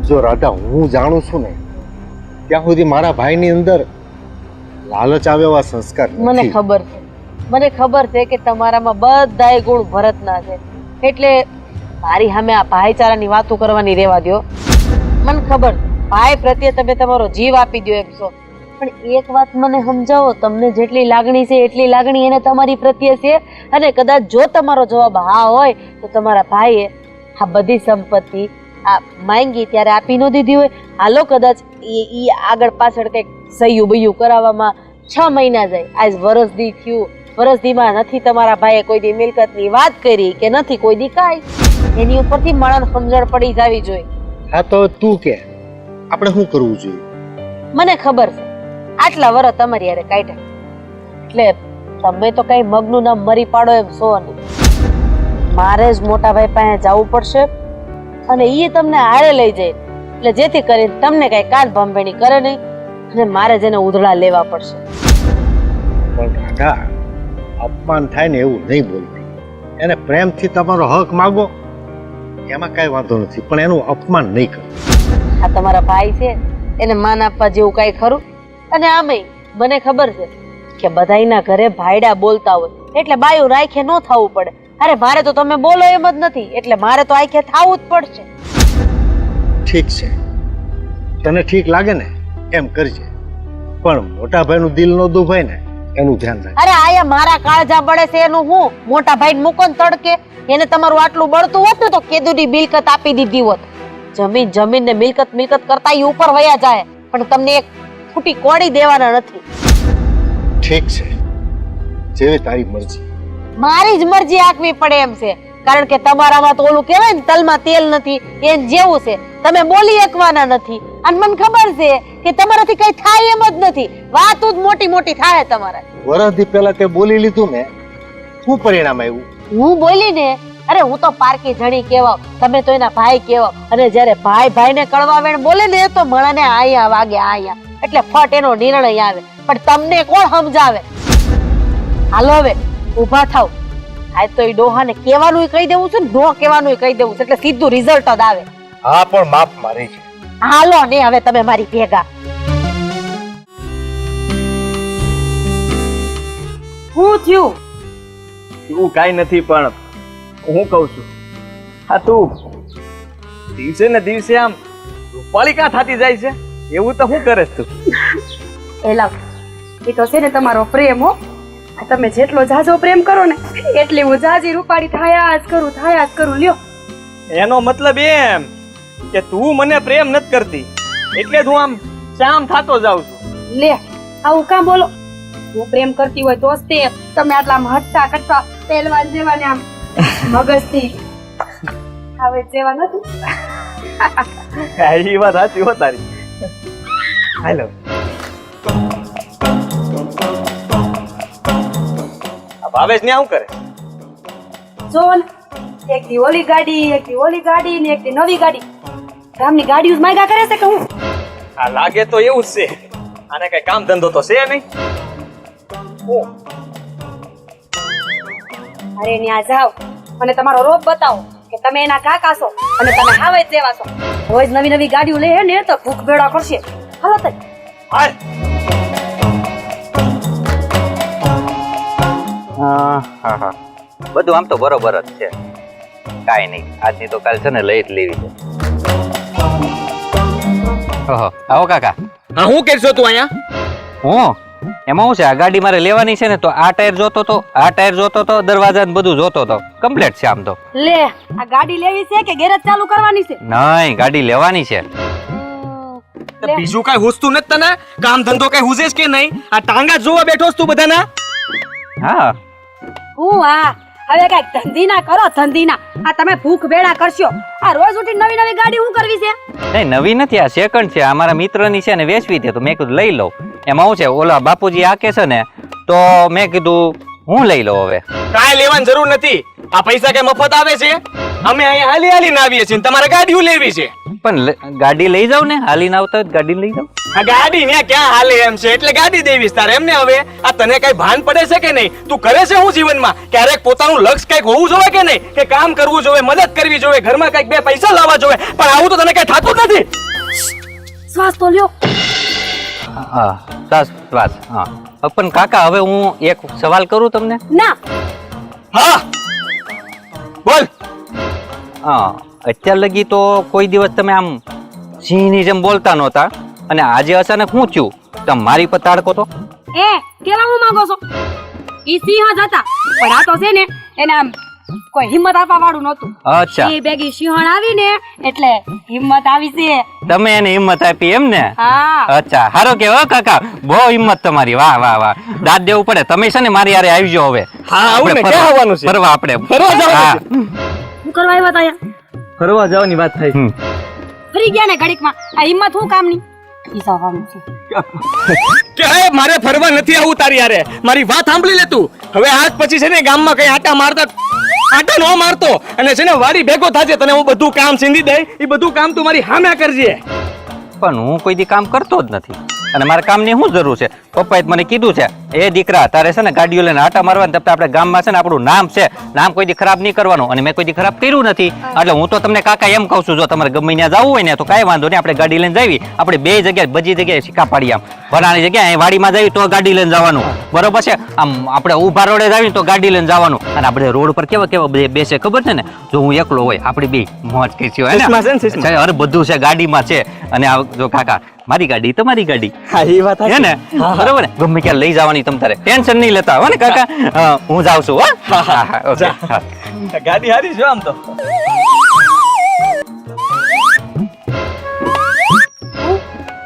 જો રાધા, હું જાણું છું ને ત્યાં સુધી મારા ભાઈની અંદર લાલચ આવે એવા સંસ્કાર મને નથી. ખબર છે મને ખબર છે કે તમારામાં બધાય ગુણ ભરતના છે, એટલે મારી સામે આ ભાઈચારાની વાતો કરવાની રહેવા દ્યો. મને ખબર ભાઈ પ્રત્યે તમે તમારો જીવ આપી દો એમ છો, પણ એક વાત મને સમજાવો, તમને જેટલી લાગણી છે એટલી લાગણી એને તમારી પ્રત્યે છે? અને કદાચ જો તમારો જવાબ હા હોય તો તમારા ભાઈએ આ બધી સંપત્તિ આ માંગી ત્યારે આપી ન દીધી હોય. હાલો કદાચ એ આગળ પાછળ કંઈક સહયું બયું કરાવવામાં 6 મહિના જાય, આજ વરસદી થયું, વરસદીમાં નથી તમારા ભાઈએ કોઈ દી મિલકતની વાત કરી કે નથી કોઈ દી કાંઈ. એની ઉપરથી માણસ સમજણ પડી જવી જોઈએ. હા તો તું કે આપણે શું કરવું જોઈએ? મને ખબર છે આટલા વર્ષ તમારી યારે કાઢ્યા, એટલે તમે તો કઈ મગનું નામ મરી પાડો એમ છો નહીં. મારે જ મોટા ભાઈ પાસે જવું પડશે અને એ તમને હારે લઈ જાય, એટલે જેથી કરીને તમને કઈ કાન ભંભેણી કરે નહીં અને મારે જેને ઉધડા લેવા પડશે. પણ કાકા, અપમાન થાય ને એવું નહીં બોલતી. એને પ્રેમથી તમારો હક માગો, એમાં કાંઈ વાંધો નથી, પણ એનું અપમાન નહીં કરો. આ તમારા ભાઈ છે, એને માન આપવા જેવું કઈ ખરું? અને આમેય મને ખબર છે કે બધાયના ઘરે ભાઈડા બોલતા હોય એટલે બાયું રાખ્યે ન થવું પડે. અરે મારે તો તમે બોલો એમ જ નથી, એટલે મારે તો આખે થવું જ પડશે. ઠીક છે, તને ઠીક લાગે ને એમ કરજે, પણ મોટા ભાઈનું દિલ ન દુભાય ને એનું ધ્યાન રાખ. અરે આયા મારા કાળજા બળે છે એનું હું? મોટા ભાઈ મૂકો ને તડકે. એને તમારું આટલું બળતું હોત ને તો કેદુની મિલકત આપી દીધી હોત. જમીન ને મિલકત કરતા ઈ ઉપર વયા જાય, પણ તમને એક ફૂટી કોડી દેવાના નથી. ઠીક છે, જેવી તારી મરજી. મારી જ મરજી આંકવી પડે એમ છે, કારણ કે તમારામાં તો ઓલું કહેવાય ને તલમાં તેલ નથી એમ જેવું છે. તમે બોલી શકવાના નથી અને મને ખબર છે કે તમારાથી કઈ થાય એમ જ નથી. વાતો જ મોટી મોટી થાય તમારા. વરસથી પહેલા તે બોલી લીધું ને, શું પરિણામ આવ્યું? હું બોલી ને, અરે હું તો પારકી જણી કહેવાવ, તમે તો એના ભાઈ કહેવાવ, અને જ્યારે ભાઈ ભાઈને કડવા વેણ બોલે ને તો મળાને આયા વાગે આયા, એટલે ફટ એનો નિર્ણય આવે. પણ તમને કોણ સમજાવે? હાલો હવે ઊભા થાવ. આજ તો એ ડોહાને કહેવાનું કહી દેવું છે, નો કહેવાનું કહી દેવું છે, એટલે સીધું રિઝલ્ટ જ આવે. હા, પણ માફ મારી છે. હાલો ને હવે તમે મારી ભેગા. શું થયું? એવું કાંઈ નથી, પણ હું કહું છું, હા તું દિવસે ને દિવસે આમ રૂપાળિકા થતી જાય છે, એવું તો શું કરે તું? એલા એ તો છે ને તમારો પ્રેમ હો. આ તમે જેટલો જાજો પ્રેમ કરો ને એટલી હું જાજી રૂપાળી થાયા જ કરું લ્યો. એનો મતલબ એમ કે તું મને પ્રેમ નથી કરતી, એટલે જ હું આમ શામ થાતો જાઉં છું. લે આવું કામ બોલો? હું પ્રેમ કરતી હોય તો જ તે તમે આટલા હટતા કટતા પહેલવાન જેવા ને આમ મગજથી હવે જેવા નથી. એ વાત સાચી હો તારી. હાલો ભાવેશ ને શું કરે? જો ને એક દી ઓલી ગાડી, એક દી ઓલી ગાડી ને એક દી નવી ગાડી. ગામની ગાડીઓ જ માંગ્યા કરે છે કે હું? આ લાગે તો એવું જ છે. આને કઈ કામ ધંધો તો છે નહીં. અરે ન્યા જાઓ અને તમારો રોપ બતાવો કે તમે એના કાકા છો અને તમે હાવે જ જેવા છો. રોજ નવી નવી ગાડીઓ લે ને તો ભૂખ ભેળા કરશે. હાલો તઈ હાલ. હા, બધું આમ તો બરોબર જ છે, કાંઈ નહીં. આજની તો કાલ છે ને લઈ જ લેવી છે. ઓહો, આવો કાકા. હા, હું કરશો તું અહીંયા? હું એમાં શું છે, આ ગાડી મારે લેવાની છે ને, તો આ ટાયર જોતો તો દરવાજા ને બધું જોતો તો કમ્પ્લીટ છે આમ તો. લે આ ગાડી લેવી છે કે ગેરેજ ચાલુ કરવાની છે? નહીં, ગાડી લેવાની છે. બીજું કઈ હુસતું નથી તને? કામ ધંધો કઈ હુજેસ કે નહીં? આ ટાંગા જોવા બેઠો તું બધાના? હા, હું હા હવે કઈક ધંધીના કરો, ધંધીના. આ તમે ભૂખ ભેળા કરશો. આ રોજ ઉઠી નવી નવી ગાડી હું કરવી છે? નહીં, નવી નથી, આ સેકન્ડ છે. આ મારા મિત્રની છે ને, વેચવી છે, તો મેં કીધું લઈ લઉં. એમાં શું છે, ઓલા બાપુજી આકે છે ને, તો મેં કીધું હું લઈ લઉં. હવે કાંઈ લેવાની જરૂર નથી. આ પૈસા કઈ મફત આવે છે? અમે અહીંયા હાલી હાલીને આવીએ છીએ, તમારે ગાડીઓ લેવી છે. પણ ગાડી લઈ જાવ ને, હાલીને આવતા હોય ગાડી લઈ જાવ. આ ગાડી ને ક્યાં હાલે એમ છે, એટલે ગાડી દેવીશ તારે એમને. હવે આ તને કઈ ભાન પડે છે કે નહીં? તું કરે છે હું જીવનમાં? ક્યારેક પોતાનું લક્ષ્ય કઈક હોવું જોઈએ કે નહીં? કે કામ કરવું જોઈએ, મદદ કરવી જોઈએ, ઘરમાં કઈક બે પૈસા લાવવા જોઈએ, પણ આવું તો તને કઈ થતું જ નથી. શ્વાસ તો લ્યો. હા, શ્વાસ. હા, પણ કાકા હવે હું એક સવાલ કરું તમને. ના હા બોલ. હા, અત્યાર લગી તો કોઈ દિવસ તમે આમ સિંહની જેમ બોલતા નહોતા અને આજે અચાનક શું થયું? તમે મારી પર તાડકો તો? એ કેવા હું માંગો છો ઈ સિંહ જ હતા પણ આ તો છે ને એને આમ કોઈ હિંમત આપવા વાળું નહોતું. અચ્છા, એ ભેગી સિંહણ આવી ને એટલે હિંમત આવી છે. તમે એને હિંમત આપી એમ ને? હા અચ્છા, હારો કેવો કાકા, બહુ હિંમત તમારી. વાહ વાહ વાહ, દાદ દેવું પડે. તમે છે ને મારી યારે આવી જાઓ હવે. હા આવું ને, આપણે ક્યાં આવવાનું છે? ફરવા આપણે ફરવા જવાનું હા. છે. શું કરવા આવ્યા તા અહીંયા? ફરવા જવાની વાત થઈ. હમ. ફરી ગયા ને ઘડીકમાં આ હિંમત શું કામની? ઈ જવાનું છે. કે મારે ફરવા નથી આવું તારી યારે. મારી વાત સાંભળી લે તું. હવે આજ પછી છે ને ગામમાં કઈ આટા ન મારતો અને છે ને વાડી ભેગો થાજે. તને હું બધું કામ સીંધી દઈ, એ બધું કામ તું મારી સામે કરજે. પણ હું કોઈ દી કામ કરતો જ નથી અને મારા કામની શું જરૂર છે? પપ્પાએ મને કીધું છે, એ દીકરા તારે છે ને ગાડીઓ લઈને આટા મારવાની, તબ આપણે ગામમાં છે ને આપણું નામ છે, નામ કોઈ દી ખરાબ નહીં કરવાનું. અને મેં કોઈ દી ખરાબ કર્યું નથી. એટલે હું તો તમને કાકા એમ કહું છું, જો તમારે ગમે ત્યાં જવું હોય ને તો કાંઈ વાંધો નહીં, આપણે ગાડી લઈને જઈએ. આપણે બે જગ્યાએ બધી જગ્યાએ સિક્કા પાડીએ. આમ વરાણી જગ્યાએ અહીં વાડીમાં જઈએ તો ગાડી લઈને જવાનું, બરોબર છે? આમ આપણે ઊભા રોડે જઈએ તો ગાડી લઈને જવાનું. અને આપણે રોડ પર કેવા કેવા બેસે ખબર છે ને? જો હું એકલો હોય આપણી બે મોજ કરી હોય ને, અરે બધું છે ગાડીમાં છે. અને આ જો કાકા, મારી ગાડી તમારી ગાડી હા એ વાત હે ને, બરોબર ને? ગમે ક્યાં લઈ જવાની તમ તારે ટેન્શન નહીં લેતા હો ને કાકા. હું જાઉં છું. હો હા હા ઓકે હા. ગાડી હારી છે આમ તો.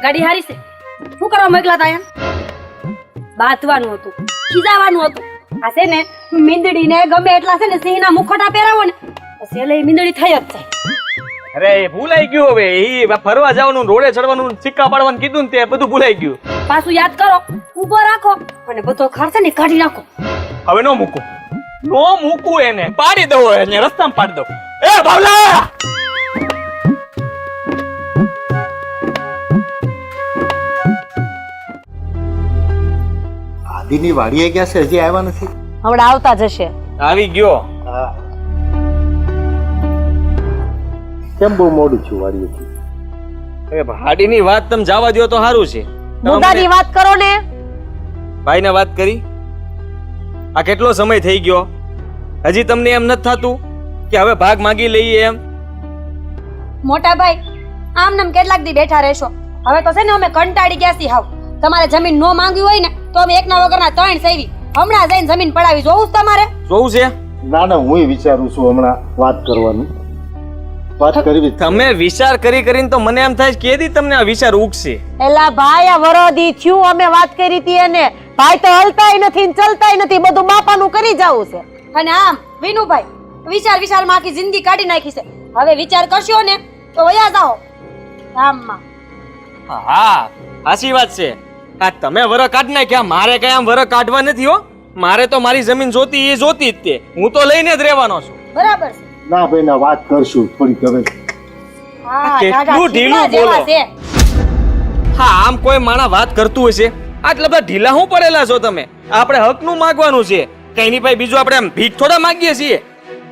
ગાડી હારી છે. શું કરવા મોકલા તા અહીંયા? બાંધવાનું હતું, ખીજાવાનું હતું. આ છે ને મીંદડી ને ગમે એટલા છે ને સિંહના મુખોટા પહેરાવો ને પછી એટલે ઈ મીંદડી થઈ જ જાય. અરે ભૂલાઈ ગયું. હવે એ ફરવા જવાનું, રોડે ચડવાનું, સિક્કા પાડવાનું કીધું ને તે બધું ભૂલાઈ ગયું. પાછું યાદ કરો, ઊભો રાખો અને બધો ખર્ચ ને કાઢી નાખો. હવે નો મૂકું એને, પાડી દઉં એને, રસ્તામાં પાડી દઉં. એ બાવલા! આદિની વાડીએ ગયા છે, હજી આવ્યા નથી. હમણાં આવતા જશે. આવી ગયો. કેમ બહુ મોડું છું વાડીએથી? હવે ભાડીની વાત તમે જવા દો તો સારું છે. મુદ્દાની વાત કરો ને. ભાઈને વાત કરી. આ કેટલો સમય થઈ ગયો, હજી તમને એમ નથી થતું કે હવે ભાગ માંગી લઈએ એમ? મોટા ભાઈ આમ નામ કેટલાક દી બેઠા રહેશો? હવે તો છે ને અમે કંટાળી ગયા છીએ. હાવ તમારે જમીન નો માંગવી હોય ને તો અમે એકના વગરના ત્રણ સેવી હમણાં જઈને જમીન પડાવી. જોવું છે તમારે? જોવું છે? ના ના, હું વિચારું છું હમણાં વાત કરવાની. વાત કરવી. તમે વિચાર કરીને તો મને એમ થાય કે દી તમને આ વિચાર ઉગશે. એલા ભાઈ, આ વરોધી થયું, અમે વાત કરી હતી એને. ભાઈ તો હલતાય નથી ને ચલતાય નથી, બધું બાપાનું કરી જાવું છે. અને આમ વિનુભાઈ વિચારમાં આખી જિંદગી કાઢી નાખી છે. હવે વિચાર કરશો ને તો વયા જાઓ ગામમાં. હા સાચી વાત છે. આ તમે વર કાઢી નાખ્યા, મારે કઈ આમ વર કાઢવા નથી હો. મારે તો મારી જમીન જોતી એ જોતી જ તે. હું તો લઈને જ રહેવાનો છું. બરાબર છે. ના ભાઈ ના, વાત કરશું થોડીક હવે. હા, કેટલું દાદા ઢીલું ઢીલા જેવા બોલો. છે. હા આમ કોઈ માણસ વાત કરતું હશે, આટલા બધા ઢીલા હું પડેલા છો તમે? આપણે હકનું માંગવાનું છે, કઈ નહીં ભાઈ. બીજું આપણે આમ ભીખ થોડા માંગીએ છીએ.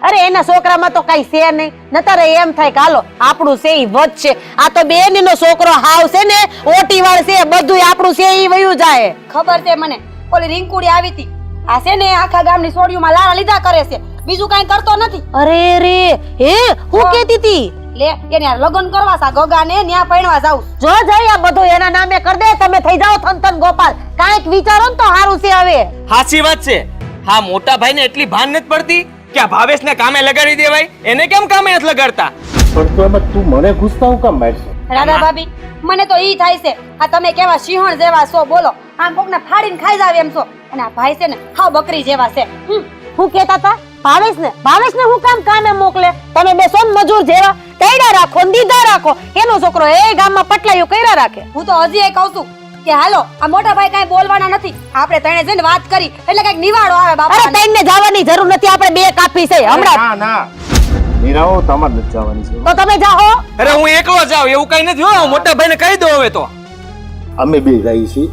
અરે એના છોકરામાં તો કઈ છે નહીં. નતર એમ થાય કે હાલો આપણું છે ઈ વધશે. આ તો બેનનો છોકરો હાવ છે ને ઓટી વાળ છે, બધું આપણું છે ઈ વયું જાય. ખબર છે મને. ઓલી રીંકુડી આવી હતી. આ છે ને આખા ગામની સોડિયુંમાં લારા લીધા કરે છે, બીજું કાંઈ કરતો નથી. અરે રે, હે હું કેતી હતી? લે એને યાર લગ્ન કરવા સા ગગાને ન્યા પૈણવા જાઉં. જો જઈ આ બધું એના નામે કર દે. તમે થઈ જાઓ થનથન ગોપાલ. કાંઈક વિચારો ને તો સારું છે. હવે સાચી વાત છે. હા મોટા ભાઈને એટલી ભાન નથી પડતી કે આ ભાવેશને કામે લગાડી દેવાય. એને કેમ કામે નથી લગાડતા? પણ તો એમાં તું મને ગુસ્સા હું કામ મારશો? રાધા ભાભી મને તો ઈ થાય છે, આ તમે કેવા સિંહણ જેવા છો બોલો. આમ કોકને ફાડીને ખાઈ જાવ એમ છો. અને આ ભાઈ છે ને હાવ બકરી જેવા છે. હું કેતા હતા ભાવેશને હું કામ કામે મોકલે? તમે બે સોન મજૂર જેવા કઈડા રાખો ને દીધા રાખો. એનો છોકરો એ ગામમાં પટલાયું કઈરા રાખે. હું તો હજી એ કહું છું કે હાલો આ મોટા ભાઈ કાંઈ બોલવાના નથી. આપણે તણે જઈને વાત કરી એટલે કઈક નિવાડો આવે બાપા. અરે તઈને જવાની જરૂર નથી, આપણે બે કાફી છે હમણાં. ના ના, મીરાઓ તમારે નથી જવાની છે. તો તમે જાઓ. અરે હું એકલો જાઉં એવું કઈ નથી હો. મોટા ભાઈને કહી દો હવે તો. અમે બે જઈએ છીએ.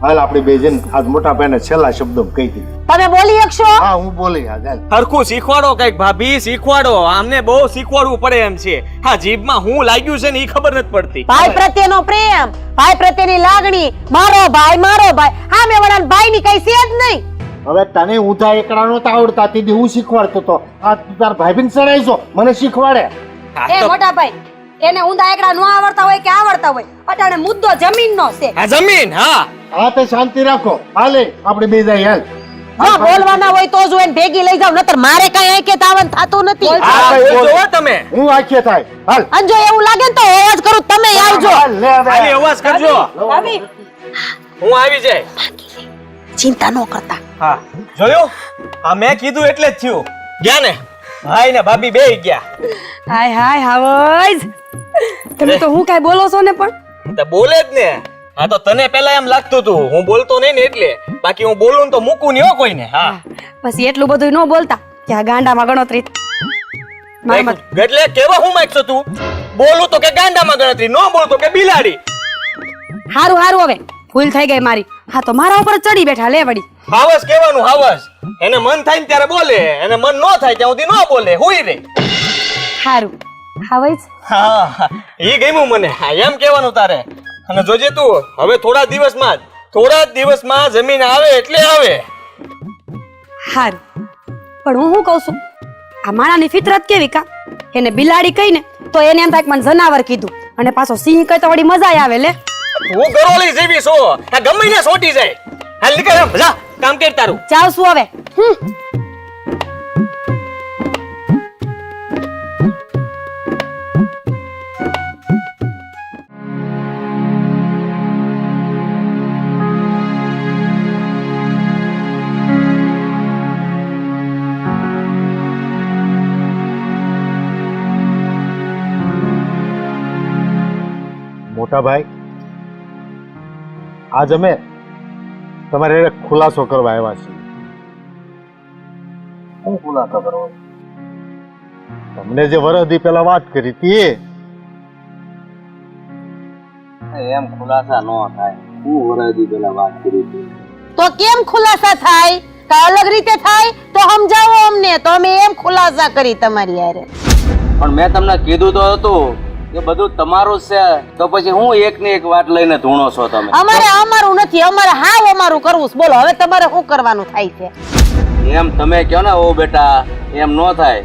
હાલ આપણે બે જણ આજ મોટા ભાઈને છેલ્લા શબ્દો કહી દીધું. તમે બોલી શકશો? હા હું બોલી આજ હાલ. હરખું શીખવાડો કઈક ભાભી, શીખવાડો. આમને બહુ શીખવાડવું પડે એમ છે. હા, જીભમાં હું લાગ્યું છે ને એ ખબર નથી પડતી. ભાઈ પ્રત્યેનો પ્રેમ, ભાઈ પ્રત્યેની લાગણી, મારો ભાઈ હા મેં વડા ભાઈની કઈ છે જ નહીં. હવે તને ઊંધા એકડા નહોતા આવડતા તેથી હું શીખવાડતો તો આ તું તાર ભાઈબીન સડાઈશો મને શીખવાડે. હા એ તો- મોટા ભાઈ એને ઊંધા એકડા ન આવડતા હોય કે આવડતા હોય, અટાણે મુદ્દો જમીનનો છે. હા, જમીન. હા, હા તે શાંતિ રાખો. હાલે આપણે બે જાય હાલ. જો બોલવાના હોય તો જ એને ભેગી લઈ જાવ, નતર મારે કઈ આંકે તાવન થાતું નથી. હા, ભાઈ, બોલ. જોવો તમે. હું આખે થાય હાલ. અને જો એવું લાગે ને તો અવાજ કરું, તમે આવજો. હાલ, લે હવે. ખાલી અવાજ કરજો. ભાભી હું આવી જાય. ચિંતા ન કરતા. હા, જોયું? આ મેં કીધું એટલે જ થયું. ગયા ને ભાઈ ને ભાભી બે ગયા. હાય હાય હાવજ, તમે તો હું કાઈ બોલો છો ને પણ તો બોલે જ ને. હા, તો તને પેલા એમ લાગતું હતું હું બોલતો નહીં ને એટલે. બાકી હું બોલું ને તો મૂકું નહીં હો કોઈને. હા, પછી એટલું બધું ન બોલતા કે આ ગાંડામાં ગણતરી મારામાં એટલે કેવા હું માંગছো તું? બોલું તો કે ગાંડામાં ગણતરી, ન બોલું તો કે બિલાડી. હારું હારું હવે ભૂલ થઈ ગઈ મારી. હા તો મારા ઉપર ચડી બેઠા લે વળી. હાવસ કહેવાનું, હાવસ. એને મન થાય ને ત્યારે બોલે, એને મન ન થાય ત્યાં સુધી ન બોલે, હુઈ રે. હારું હાવજ હા, ઈ ગમ્યું મને. હા, એમ કહેવાનું તારે. અને જોજે તું હવે થોડા જ દિવસમાં જમીન આવે એટલે આવે. હારું. પણ હું શું કહું છું, આ માણાની ફિતરત કેવી કા, એને બિલાડી કહીને તો એને એમ થાય કે મને જનાવર કીધું, અને પાછો સિંહ કહે તો વળી મજા આવે લે. હું ગરોળી જેવી છો, આ ગમે ને સોટી જાય. હાલ નીકળ એમ, જા કામ કર તારું. જાવ છું હવે. મોટા ભાઈ આજ અમે તમારે એને ખુલાસો કરવા આવ્યા છીએ. શું ખુલાસો કરવો? તમને જે વરદી પેલા વાત કરી હતી એમ ખુલાસા ન થાય. હું વરાજી પેલા વાત કરી હતી. તો કેમ ખુલાસા થાય? કે અલગ રીતે થાય તો સમજાવો અમને, તો અમે એમ ખુલાસા કરી તમારી હારે. પણ મેં તમને કીધું તો હતું કે બધું તમારું જ છે, તો પછી હું એક ને એક વાત લઈને ધૂણો છો તમે? અમારે અમારું નથી, અમારે હાવ અમારું કરવું છે. બોલો હવે તમારે શું કરવાનું થાય છે? એમ તમે કહો ને, ઓ બેટા એમ ન થાય.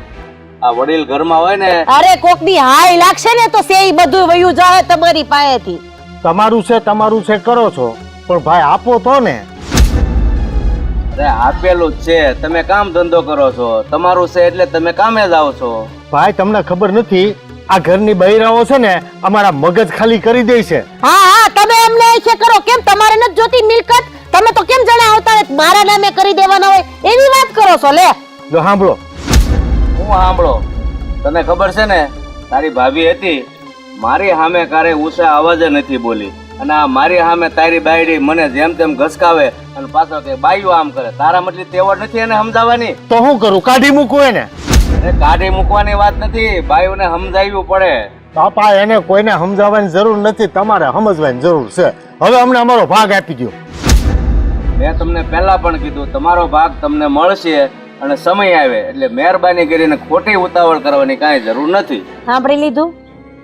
આ વડીલ ઘરમાં હોય ને, અરે કોક દી હાય લાગશે ને તો સે ઈ બધું વયું જાય તમારી પાસેથી. તમારું છે કરો છો, પણ ભાઈ આપો તો ને. અરે આપેલું જ છે. તમે કામ ધંધો કરો છો, તમારું છે એટલે તમે કામે જ આવો છો. ભાઈ તમને ખબર નથી આ ઘરની બૈરાઓ છે ને અમારા મગજ ખાલી કરી દે છે. હા હા તમે એમને છે કરો. કેમ તમારે નથી જોતી મિલકત? તમે તો કેમ જણા આવતા ને મારા નામે કરી દેવાના હોય એવી વાત કરો છો. લે જો સાંભળો, હું સાંભળો, તને ખબર છે ને તારી ભાભી હતી, મારી સામે કારે ઊંચા અવાજે નથી બોલી, અને આ મારી સામે તારી બાયડી મને જેમ તેમ ઘસકાવે અને પાછો કે બાયું આમ કરે. તારા મતલબ તેવડ નથી એને સમજાવવાની? તો શું કરું? કાઢી મૂકવું એને? અરે કાઢી મૂકવાની વાત નથી, બાયુને સમજાવવું પડે. બાપા એને કોઈને સમજાવવાની જરૂર નથી, તમારે સમજવાની જરૂર છે. હવે અમને અમારો ભાગ આપી દો. મેં તમને પહેલા પણ કીધું તમારો ભાગ તમને મળશે, અને સમય આવે એટલે મહેરબાની કરીને ખોટી ઉતાવળ કરવાની કાંઈ જરૂર નથી. સાંભળી લીધું?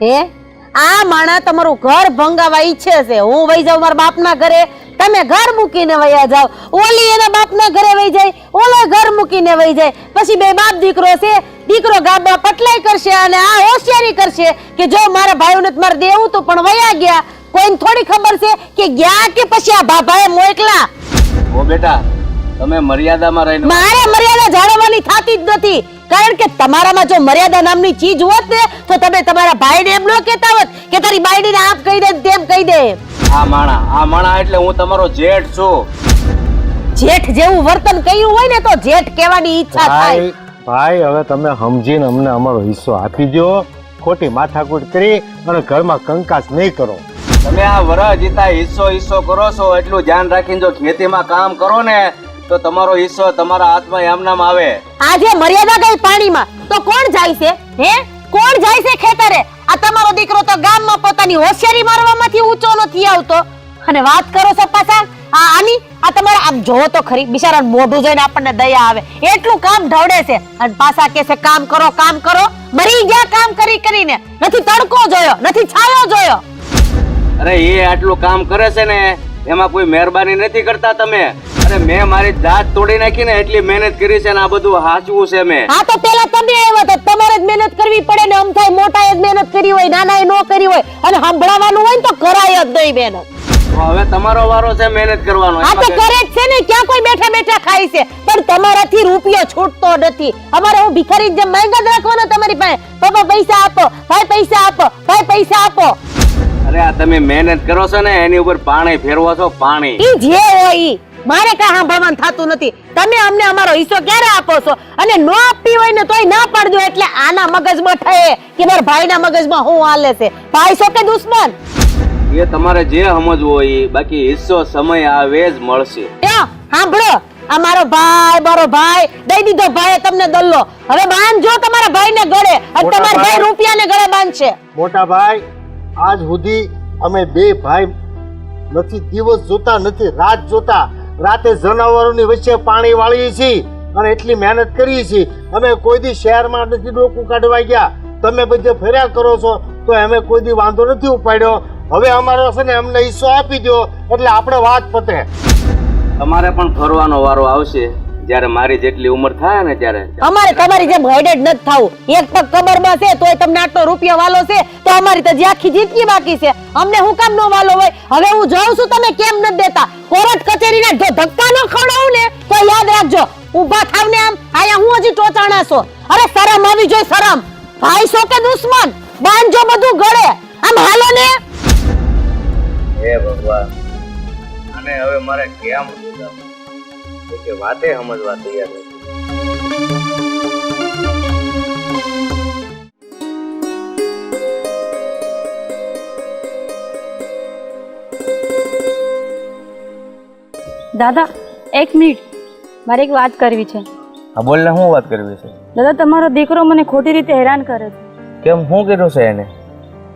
હે આ માણા તમારું ઘર ભંગાવા ઈચ્છે છે. હું વઈ જાઉં મારા બાપના ઘરે, તમે ઘર મૂકીને વયા જાવ. ઓલી એના બાપના ઘરે વઈ જાય, ઓલો ઘર મૂકીને વઈ જાય. પછી બે બાપ દીકરો છે, દીકરો ગાબા પટલાઈ કરશે અને આ હોશિયારી કરશે કે જો મારા ભાઈઓને મારે દેવું તો પણ વયા ગયા. કોઈને થોડી ખબર છે કે ગયા કે પછી આ ભાભાએ મોકલા. ઓ બેટા તમે મર્યાદામાં રહીને મારે મર્યાદા જાળવવાની થાતી જ નથી. કારણ કે તમારામાં જો મર્યાદા નામની ચીજ હોત ને તો તમે તમારા ભાઈને એમ ન કહેતા હોત કે તારી બાયડીને આમ કહી દે તેમ કહી દે. આ માણા એટલે હું તમારો જેઠ છું. જેઠ જેવું વર્તન કર્યું હોય ને તો જેઠ કહેવાની ઈચ્છા થાય. ભાઈ હવે તમે સમજીને અમને અમારો હિસ્સો આપી દો. ખોટી માથાકૂટ કરી અને ઘરમાં કંકાસ નહીં કરો. તમે આ વરહ જીતા હિસ્સો કરો છો, એટલું ધ્યાન રાખીને જો ખેતીમાં કામ કરો ને તો તમારો હિસ્સો તમારા હાથમાં એમનામ આવે. આજે મર્યાદા ગઈ પાણીમાં તો કોણ જાય છે? હે કોણ જાય છે ખેતરે? આ તમારો દીકરો તો ગામમાં પોતાની હોશિયારી મારવામાંથી ઊંચો નથી આવતો અને વાત કરો છો પાછા આની આ તમારા આમ જોવો તો ખરી બિચારા મોઢું જોઈને આપણને દયા આવે એટલું કામ ઢવડે છે અને પાછા કે છે કામ કરો મરી ગયા કામ કરી કરીને નથી તડકો જોયો નથી છાયો જોયો અરે એ આટલું કામ કરે છે ને એમાં કોઈ મહેરબાની નથી કરતા તમે. અરે મેં મારી જાત તોડી નાખી ને એટલી મહેનત કરી છે ને આ બધું હાચવું છે મેં. હા તો પેલા તમે આવ્યા તો તમારે જ મહેનત કરવી પડે ને આમ થાય મોટાએ જ મહેનત કરી હોય નાનાએ ન કરી હોય અને સંભળાવાનું હોય ને તો કરાય જ નહીં મહેનત. તો હવે તમારો વારો છે મહેનત કરવાનો. આ તો કરે જ છે ને ક્યાં કોઈ બેઠા બેઠા ખાય છે પણ તમારાથી રૂપિયો છૂટતો નથી. અમારે હું ભિખારી જેમ માંગા જ રાખવાનો તમારી પાસે પપ્પા પૈસા આપો ભાઈ પૈસા આપો ભાઈ પૈસા આપો. અરે આ તમે મહેનત કરો છો ને એની ઉપર પાણી ફેરવો છો પાણી. ઈ જે હોય ઈ મારે કઈ સાંભળવાનું થતું નથી. તમે અમને અમારો હિસ્સો ક્યારે આપો છો અને નો આપી હોય ને તોય ના પાડજો એટલે આના મગજમાં ઠાય કે મારા ભાઈના મગજમાં શું હાલે છે ભાઈ છો કે દુશ્મન એ તમારે જે સમજવું હોય ઈ. બાકી હિસ્સો સમય આવે જ મળશે. સાંભળો આ મારો ભાઈ દઈ દીધો ભાઈએ તમને દલ્લો હવે બાંધજો તમારા ભાઈને ગળે અને તમારા ભાઈ રૂપિયાને ગળે બાંધશે. મોટા ભાઈ આજ સુધી અમે બે ભાઈ નથી દિવસ જોતા નથી રાત જોતા રાતે જનાવરોની વચ્ચે પાણી વાળીએ છીએ અને એટલી મહેનત કરીએ છીએ. અમે કોઈ દી શહેરમાં નથી ડોકું કાઢવા ગયા. તમે બધે ફર્યા કરો છો તો અમે કોઈ દી વાંધો નથી ઉપાડ્યો. હવે અમારો છે ને અમને હિસ્સો આપી દો એટલે આપણે વાત પતે. તમારે પણ ફરવાનો વારો આવશે જ્યારે મારી જેટલી ઉંમર થાય ને ત્યારે. અમારે તમારી જેમ હેડેડ નથી થાવું. એક પગ કબરમાં છે તોય તમને આટલો રૂપિયા વાલો છે તો અમારી તો આખી જિંદગી બાકી છે. અમને હું કામ નો વાલો હોય. હવે હું જાઉં છું તમે કેમ નથી દેતા. કોર્ટ કચેરીના જો ધક્કા નો ખવડાવું ને તો યાદ રાખજો ઊભા થાવ ને આમ આયા હું હજી ટોચાણા છો. અરે શરમ આવી જોઈએ શરમ. ભાઈ છો કે દુશ્મન બાંધજો બધું ગળે આમ હાલો ને. હે ભગવાન અને હવે મારે કેમ સમજાવું કે વાતે સમજવા તૈયાર નથી. દાદા એક મિનિટ મારે એક વાત કરવી છે. હા બોલ ને શું વાત કરવી છે? દાદા તમારો દીકરો મને ખોટી રીતે હેરાન કરે છે. કેમ શું કર્યું છે એને?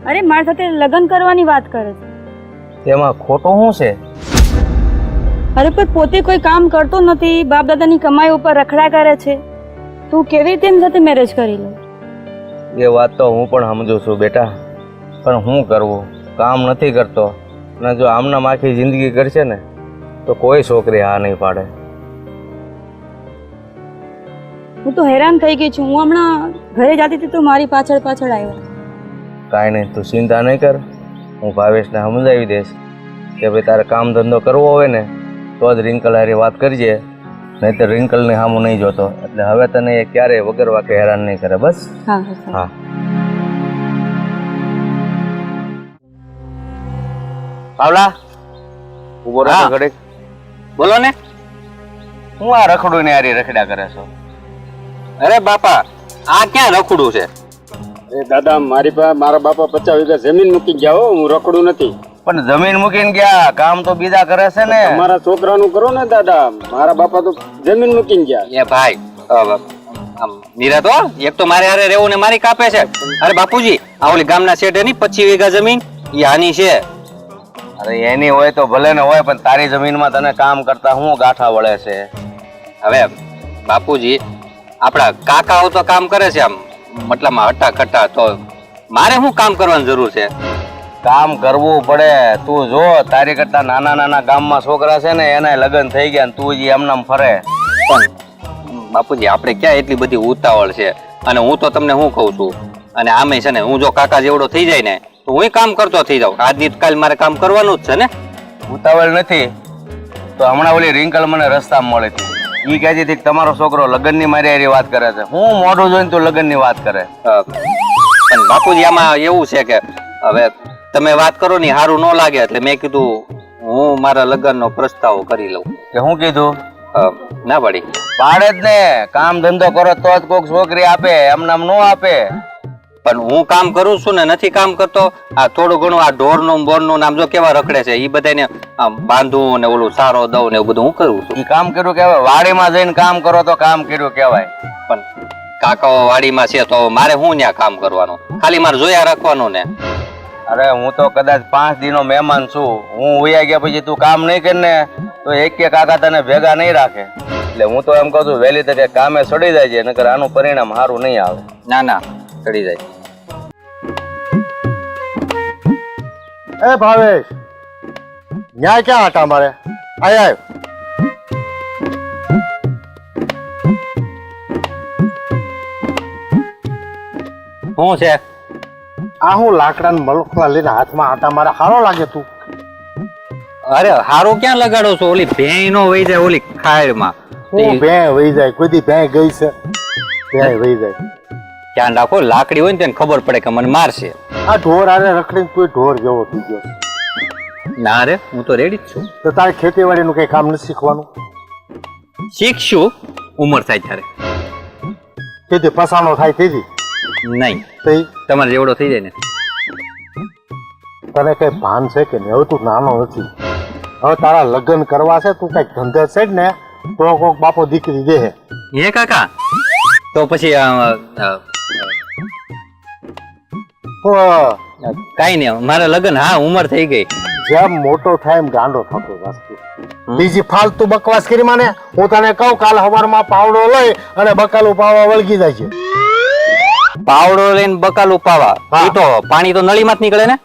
અરે મારી સાથે લગ્ન કરવાની વાત કરે છે. તેમાં ખોટું શું છે? અરે પણ પોતે કોઈ કામ કરતો નથી બાપ દાદાની કમાઈ ઉપર રખડા કરે છે. તું કેવી રીતે એમ સાથે મેરેજ કરી લે? એ વાત તો હું પણ સમજુ છું બેટા પણ શું કરવું કામ નથી કરતો અને જો આમનામ આખી જિંદગી કરશે ને તો કોઈ છોકરી હા નહીં પાડે. હું તો હેરાન થઈ ગઈ છું. હું હમણાં ઘરે જતી હતી તો મારી પાછળ આવ્યો. કાંઈ નહીં તું ચિંતા નહીં કર. હું ભાવેશને સમજાવી દઈશ કે ભાઈ તારે કામ ધંધો કરવો હોય ને તો જ રિંકલ હારી વાત કરજે નહીં તો રિંકલની સામું નહીં જોતો. એટલે હવે તને એ ક્યારેય વગર વાકે હેરાન નહીં કરે. બસ હા પાવલા ઉભો રહો ઘડીક. બોલો ને. હું આ રખડું ને હારી રખડ્યા કરે છો? અરે બાપા આ ક્યાં રખડું છે? એ દાદા મારા બાપા 50 વીઘા જમીન મૂકી ગયા હો. હું રખડું નથી. પણ જમીન મૂકીને ગયા કામ તો બીજા કરે છે ને. તમારા છોકરાનું કરો ને દાદા. મારા બાપા તો જમીન મૂકીને ગયા. એ ભાઈ આમ નિરાત હો. એક તો મારે હારે રહેવું ને મારી કાપે છે. અરે બાપુજી આ ઓલી ગામના શેઠે ની 25 વીઘા જમીન એ આની છે. અરે એની હોય તો ભલે ને હોય પણ તારી જમીનમાં તને કામ કરતા હું ગાંઠા વળે છે? હવે બાપુજી આપણા કાકાઓ તો કામ કરે છે આમ મતલબમાં હટ્ટા કટ્ટા તો મારે શું કામ કરવાની જરૂર છે? કામ કરવું પડે. તું જો તારી કરતા નાના ગામમાં છોકરા છે ને એના લગ્ન થઈ ગયા ને તું જ એમનામ ફરે. પણ બાપુજી આપણે ક્યાં એટલી બધી ઉતાવળ છે? અને હું તો તમને શું કહું છું અને આમે છે ને હું જો કાકા જેવડો થઈ જાય ને તો હું કામ કરતો થઈ જાઉં. આજની કાલ મારે કામ કરવાનું જ છે ને. ઉતાવળ નથી તો હમણાં ઓલી રિંકલ મને રસ્તામાં મળી હતી. ઈ કહેતી હતી કે તમારો છોકરો લગ્નની મારી હારી વાત કરે છે. હું મોઢું જોઈને તું લગ્નની વાત કરે. પણ બાપુજી આમાં એવું છે કે હવે તમે વાત કરો ને સારું ન લાગે એટલે મેં કીધું હું મારા લગ્નનો પ્રસ્તાવ કરી લઉં. કે હું કીધું? ના પડી પાડે જ ને. કામ ધંધો કરો તો જ કોઈક છોકરી આપે એમનામ નો આપે. પણ હું કામ કરું છું ને નથી કામ કરતો. આ થોડું ઘણું આ ઢોરનું બોરનું નામ જો કેવા રખડે છે એ બધાને બાંધવું ને ઓલું સારો દઉં ને એવું બધું હું કરું છું. એ કામ કર્યું કહેવાય? વાડીમાં જઈને કામ કરો તો કામ કર્યું કહેવાય. પણ કાકાઓ વાડીમાં છે તો મારે હું ત્યાં કામ કરવાનું? ખાલી મારે જોયા રાખવાનું ને. અરે હું તો કદાચ 5 દિનનો મહેમાન છું. હું ઉયા ગયા પછી તું કામ નહીં કરે ને તો એક કાકા તને ભેગા નહીં રાખે. એટલે હું તો એમ કહું છું વહેલી તકે કામે સડી જાય છે, નકર આનું પરિણામ સારું નહીં આવે. ના ના ચડી જાય. એ ભાવેશ, ન્યાય ક્યાં હતા મારે? આય આય. શું છે? આ હું લાકડાના મલખા લઈને હાથમાં આટા મારે સારો લાગે તું? અરે હારો ક્યાં લગાડો છો? ઓલી ભેંઈ નો વહી જાય ઓલી ખાયડમાં. હું ભેં વહી જાય, કોઈ દી ભેં ગઈ છે? ભેં વહી જાય. ધ્યાન રાખો, લાકડી હોય ને તેને ખબર પડે કે મને મારશે. આ ઢોર આરે રખડીને કોઈ ઢોર જેવો થઈ ગયો. ના રે, હું તો રેડી જ છું. તો તારે ખેતીવાડીનું કઈ કામ નથી શીખવાનું? શીખશું ઉંમર થાય ત્યારે. તેથી પસાણો થાય તેથી નહીં, તો ઈ તમારે જેવડો થઈ જાય ને. તને કઈ ભાન છે કે નહીં? હવે તું નાનો નથી, હવે તારા લગ્ન કરવા છે, તું કઈક ધંધે છે જ ને તો કોક બાપો દીકરી દે. હે કાકા, તો પછી કાઈ નહીં, મારા લગ્ન હા ઉંમર થઈ ગઈ. જેમ મોટો થાય એમ ગાંડો થતો જાસ્તી. બીજી ફાલતુ બકવાસ કરી માને. હું તને કહું કાલ સવારમાં પાવડો લઈ અને બકાલું પાવા વળગી જાય છે. પાવડો લઈને બકાલું પાવા? હા. એ તો પાણી તો નળીમાં જ નીકળે ને.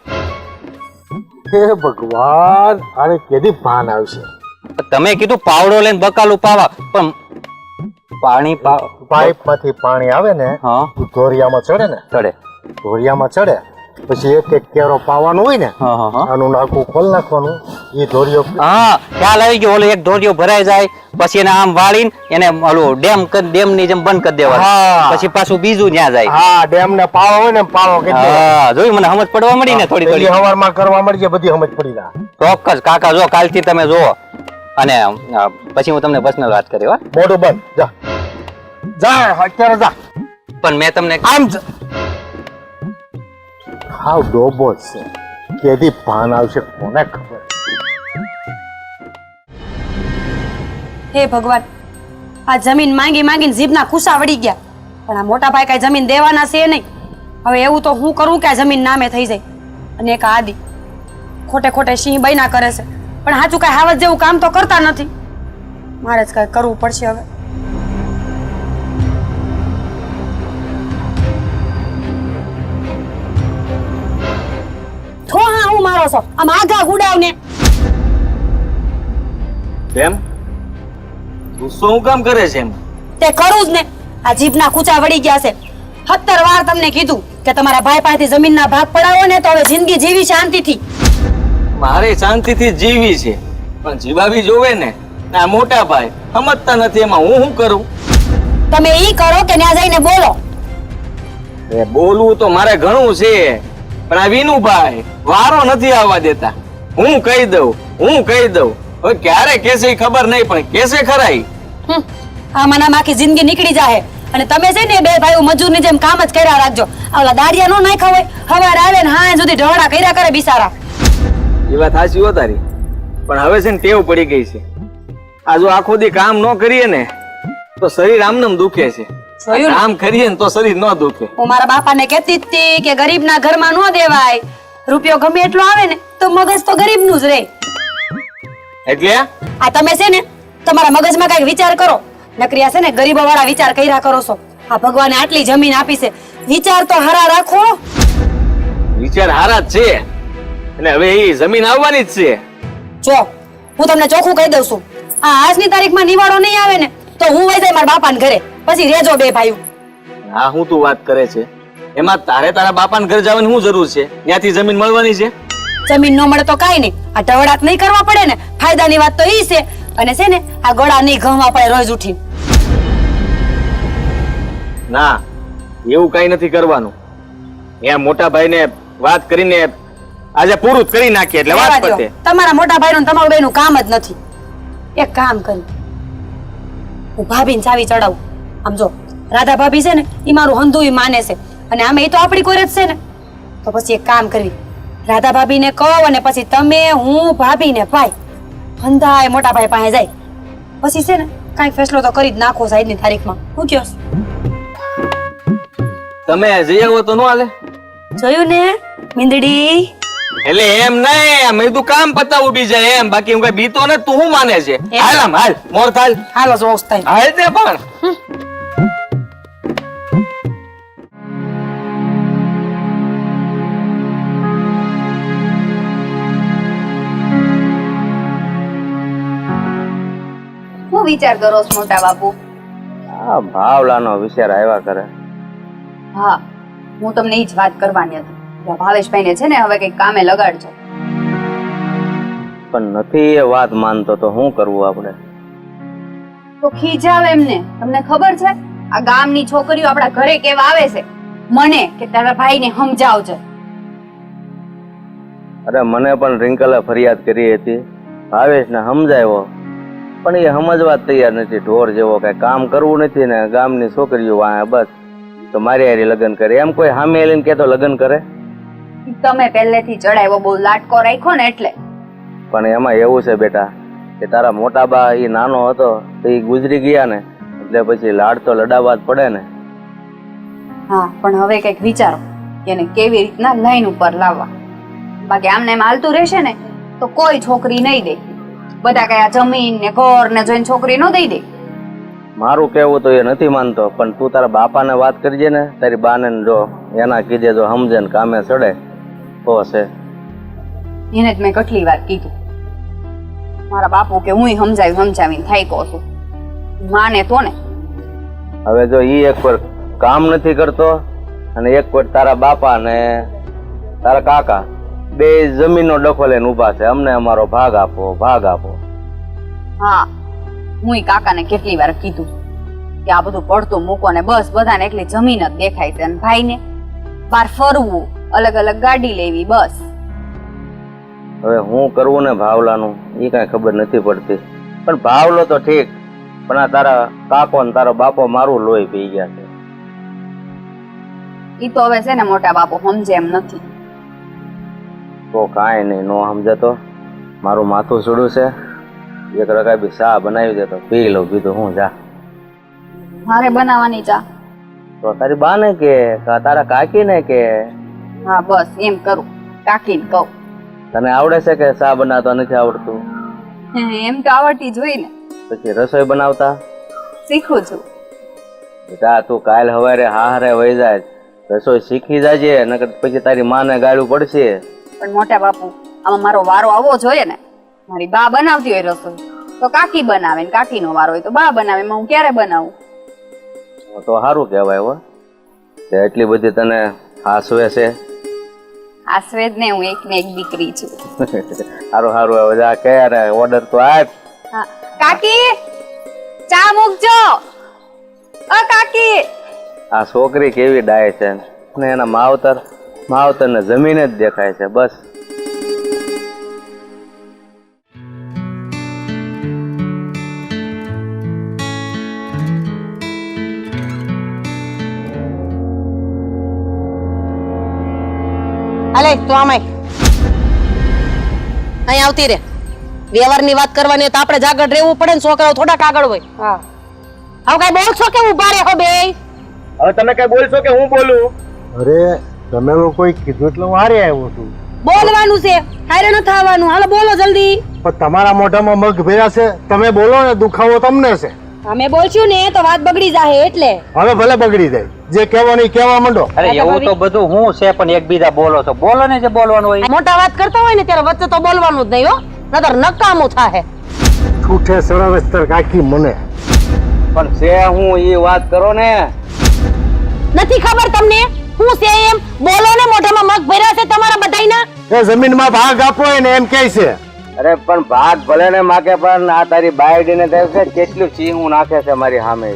હે ભગવાન, અરે કેદી ભાન આવશે? તમે કીધું પાવડો લઈને બકાલું પાવા, પણ પાણી પાઇપ માંથી પાણી આવે ને, હા ધોરિયામાં ચડે ને, ચડે. ધોરિયામાં ચડે પછી એક એક કેરો પાવાનું હોય ને, હા હા હા આનું નાખું ખોલ નાખવાનું, એ ધોરિયો હા ખ્યાલ આવી ગયો. ઓલો એક ધોરિયો ભરાઈ જાય પછી એને આમ વાળીને એને ઓલું ડેમ ની જેમ બંધ કરી દેવાનું. હા. પછી પાછું બીજું ત્યાં જાય. હા, ડેમ ને પાવો હોય ને પાવો કે હા જોયું, મને સમજ પડવા મળી ને થોડી થોડી. હવારમાં કરવા મળજે, બધી સમજ પડી જાય. ચોક્કસ કાકા, જો કાલથી તમે જુઓ અને પછી હું તમને પર્સનલ વાત કરી. હો મોઢું બંધ, જા જા અત્યારે જા. પણ મેં તમને આમ હાવ ડોબો છે, કેદી ભાન આવશે કોને ખબર. હે ભગવાન, આ જમીન માંગી માંગીને જીભના ખુશા વળી ગયા, પણ આ મોટા ભાઈ કઈ જમીન દેવાના છે નહીં. હવે એવું તો હું કરું કે આ જમીન નામે થઈ જાય. અને એક આદિ ખોટે ખોટે સિંહ બૈના કરે છે, પણ સાચું કઈ હાવત જેવું કામ તો કરતા નથી. મારે જ કઈ કરવું પડશે હવે. થો હા, હું મારો છો આમ આગા ગુડાવ ને. કેમ ગુસ્સો હું કામ કરે છે એમ? તે કરું જ ને. આ જીભના કૂચા વળી ગયા છે. 17 વાર તમને કીધું કે તમારા ભાઈ પાસેથી જમીનના ભાગ પડાવો ને તો હવે જિંદગી જીવી શાંતિથી. મારે શાંતિથી જીવી છે, પણ જીવાવી જોવે ને. આ મોટા ભાઈ સમજતા નથી, એમાં હું શું કરું? તમે ઈ કરો કે ત્યાં જઈને બોલો. એ બોલવું તો મારે ઘણું છે, પણ આ વિનુભાઈ વારો નથી આવવા દેતા. હું કહી દઉં. હવે ક્યારે કેસે ઈ ખબર નહીં, પણ કેસે ખરાઈ. આમાં આખી જિંદગી નીકળી જાય. અને તમે છે ને બે ભાઈઓ મજૂરની જેમ કામ જ કર્યા રાખજો. ઓલા દાડિયા નો નાખ્યા હોય, સવારે આવે ને હા સુધી ઢોળા કર્યા કરે બિચારા. એ વાત સાચી હો તારી, પણ હવે છે ને ટેવ પડી ગઈ છે. આ જો આખો દી કામ ન કરીએ ને તો શરીર આમનેમ દુખે છે. જોયું ને? કામ કરીએ ને તો શરીર ન દુખે. હું મારા બાપાને કહેતી જ હતી કે ગરીબના ઘરમાં ન દેવાય. રૂપિયો ગમે એટલો આવે ને તો મગજ તો ગરીબનું જ રહે. એટલે આ તમે છે ને તમારા મગજમાં કઈક વિચાર કરો. નકરિયા છે ને ગરીબો વાળા વિચાર કર્યા કરો છો. આ ભગવાને આટલી જમીન આપી છે, વિચાર તો હરા રાખો. વિચાર હારા જ છે, અને હવે એ જમીન આવવાની જ છે. જો હું તમને ચોખ્ખું કહી દઉં છું, આ આજની તારીખમાં નિવાડો નહીં આવે ને તો હું વઈ જાય મારા બાપાને ઘરે. પછી રેજો બે ભાઈઓ. આ હું તું વાત કરે છે? એમાં તારે તારા બાપાને ઘર જવાની શું જરૂર છે? ત્યાંથી જમીન મળવાની છે. જમીન ન મળે તો કાઈ નહીં, આ ઢવડાટ નહીં કરવા પડે ને. ફાયદાની વાત તો ઈ છે. અને છે ને આ ગોળા નહીં ઘઉંમાં પડે રોજ ઉઠી. ના, એવું કઈ નથી કરવાનું. ત્યાં મોટા ભાઈને વાત કરીને આજે પૂરું જ કરી નાખીએ એટલે વાત રહેવા દ્યો. પતે. તમારા મોટા ભાઈનું ને તમારું બેનું કામ જ નથી. એક કામ કરી, હું ભાભીને ચાવી ચડાવું. આમ જો રાધા ભાભી છે ને ઈ મારું હંધુય માને છે, અને આમે ઈ તો આપણી કોઈ જ છે ને. તો પછી એક કામ કરવી, રાધા ભાભીને કહો અને પછી તમે હું ભાભીને ભાઈ હંધાય મોટા ભાઈ પાસે જાય. પછી છે ને કાંઈ ફેસલો તો કરી જ નાખો સાઈડની તારીખમાં. હું કયો તમે જઈ આવો તો ન હાલે? જોયું ને, મીંદડી એટલે એમ નહીં, મેં તું કામ પતાવું બીજા એમ, બાકી હું કઈ બીતો ને. તું શું માને છે? હાલ આમ, હાલ મોર થાલ, હાલો સોસ થાય. હાલ તે પણ. શું વિચાર કરો છો મોટા બાપુ? આ ભાવલાનો વિચાર આવ્યા કરે. હા, હું તમને ઈ જ વાત કરવાની હતી. ભાવેશભાઈને છે ને હવે કઈક કામે લગાડજો. પણ નથી એ વાત માનતો તો શું કરવું આપણે? તો ખીજાવ એમને. તમને ખબર છે આ ગામની છોકરીઓ આપણા ઘરે કેવા આવે છે? મને કે તારા ભાઈને સમજાવજે. અરે મને પણ રિંકલે ફરિયાદ કરી હતી, ભાવેશને સમજાવ્યો, પણ એ સમજવા જ તૈયાર નથી. ઢોર જેવો કઈ કામ કરવું નથી ને ગામની છોકરીઓ વાંહે બસ તો મારી હારી લગ્ન કરે. એમ કોઈ સામે લઈને કે તો લગ્ન કરે? તમે પહેલેથી ચડાવ્યો, બહુ લાટકો રાખ્યો ને એટલે. પણ એમાં એવું છે બેટા કે તારા મોટા બા એ નાનો હતો તો એ ગુજરી ગયા ને, એટલે પછી લાડ તો લડાવવા જ પડે ને. હા, પણ હવે કઈક વિચારો કે એને કેવી રીતના લાઈન ઉપર લાવવા. બાકી આમને એમ હાલતું રહેશે ને તો કોઈ છોકરી નહીં દે. બધા કયા જમીન ને ઘર ને જોઈને છોકરી ન દઈ દે. મારું કેવું તો એ નથી માનતો, પણ તું તારા બાપાને વાત કરજે ને, તારી બાને જો એના કીધે જો સમજે ને કામે ચડે તો છે. એને જ મેં કેટલી વાર કીધું મારા બાપુ કે હું સમજાવીને થાક્યો છું. માને તો ને. હવે જો ઈ એક પર કામ નથી કરતો અને એક પર તારા બાપા ને તારા કાકા બે જમીનનો ડખો લઈને ઉભા છે, અમને અમારો ભાગ આપો, ભાગ આપો. હા, હું કાકાને કેટલી વાર કીધું કે આ બધું પડતું મૂકો ને બસ બધાને એટલી જમીન જ દેખાય છે, અને ભાઈને બહાર ફરવું, અલગ અલગ ગાડી લેવી, બસ. હવે હું કરવું ને ભાવલાનું એ કઈ ખબર નથી પડતી. પણ ભાવલો તો ઠીક, પણ આ તારા કાકો ને તારો બાપો મારું લોહી પી ગયા છે. ઈ તો હવે છે ને મોટા બાપુ સમજે એમ નથી. તો કાંઈ નહીં, નો સમજે તો મારું માથું સુડું છે. એક રકાબી ચા બનાવી દે તો પી લઉં, બીજું હું જા. મારે બનાવવાની ચા? તો તારી બા ને કે તારા કાકી ને કે? હા બસ એમ કરું, કાકીને કહું. તને આવડે છે કે ચા બનાવતા નથી આવડતું? એમ તો આવડતી જ હોય ને. પછી રસોઈ બનાવતા શીખું છું. બેટા તું કાલ સવારે હારે વહી જાય, રસોઈ શીખી જાજે, નકર પછી તારી માને ગાળું પડશે. પણ મોટા બાપુ આમાં મારો વારો આવવો જોઈએ ને. મારી બા બનાવતી હોય રસોઈ તો કાકી બનાવે, ને કાકીનો વારો હોય તો બા બનાવે, એમાં હું ક્યારે બનાવું? તો સારું કહેવાય હો, એટલી બધી તને હાસવે છે. આ સ્વેદ ને હું એક ને એક દીકરી છું. સારું સારું, હવે જા ક્યારે ઓર્ડર તો આપ. હા કાકી ચા મૂકજો. અ કાકી. આ છોકરી કેવી ડાય છે ને એના માવતર ને જમીન જ દેખાય છે બસ. હાલે તો આમાંય અહીં આવતી રે. વ્યવહારની વાત કરવાની હોય તો આપણે જાગડ રહેવું પડે ને, છોકરાઓ થોડા કાગળ હોય. હા હવે કઈ બોલશો કે ઉભા રહો બે? હવે તમે કઈ બોલશો કે હું બોલું? અરે તમે કોઈ કીધું એટલે હું હારે આવ્યો છું. બોલવાનું છે, હારે ન થવાનું. હાલો બોલો જલ્દી. પણ તમારા મોઢામાં મગ ભર્યા છે, તમે બોલો ને, દુખાવો તમને છે. અમે બોલશું ને તો વાત બગડી જાય એટલે. હવે ભલે બગડી જાય, જે કહેવાનું એ કહેવા માંડો. અરે એવું તો બધું હું છે, પણ એકબીજા બોલો છો, બોલો ને જે બોલવાનું હોય. મોટા વાત કરતા હોય ને ત્યારે વચ્ચે તો બોલવાનું જ નહીં હો, નતર નકામું થાય. છૂઠે સરવસ્તર કાકી મને. પણ છે હું એ વાત કરો ને. નથી ખબર તમને હું છે એમ? બોલો ને, મોઢામાં મગ ભર્યા છે તમારા બધાયના. એ જમીનમાં ભાગ આપો ને એમ કહે છે. અરે પણ ભાગ ભલે ને માગે, પણ આ તારી બાયડી ને છે કેટલું ચીહું નાખે છે મારી સામે.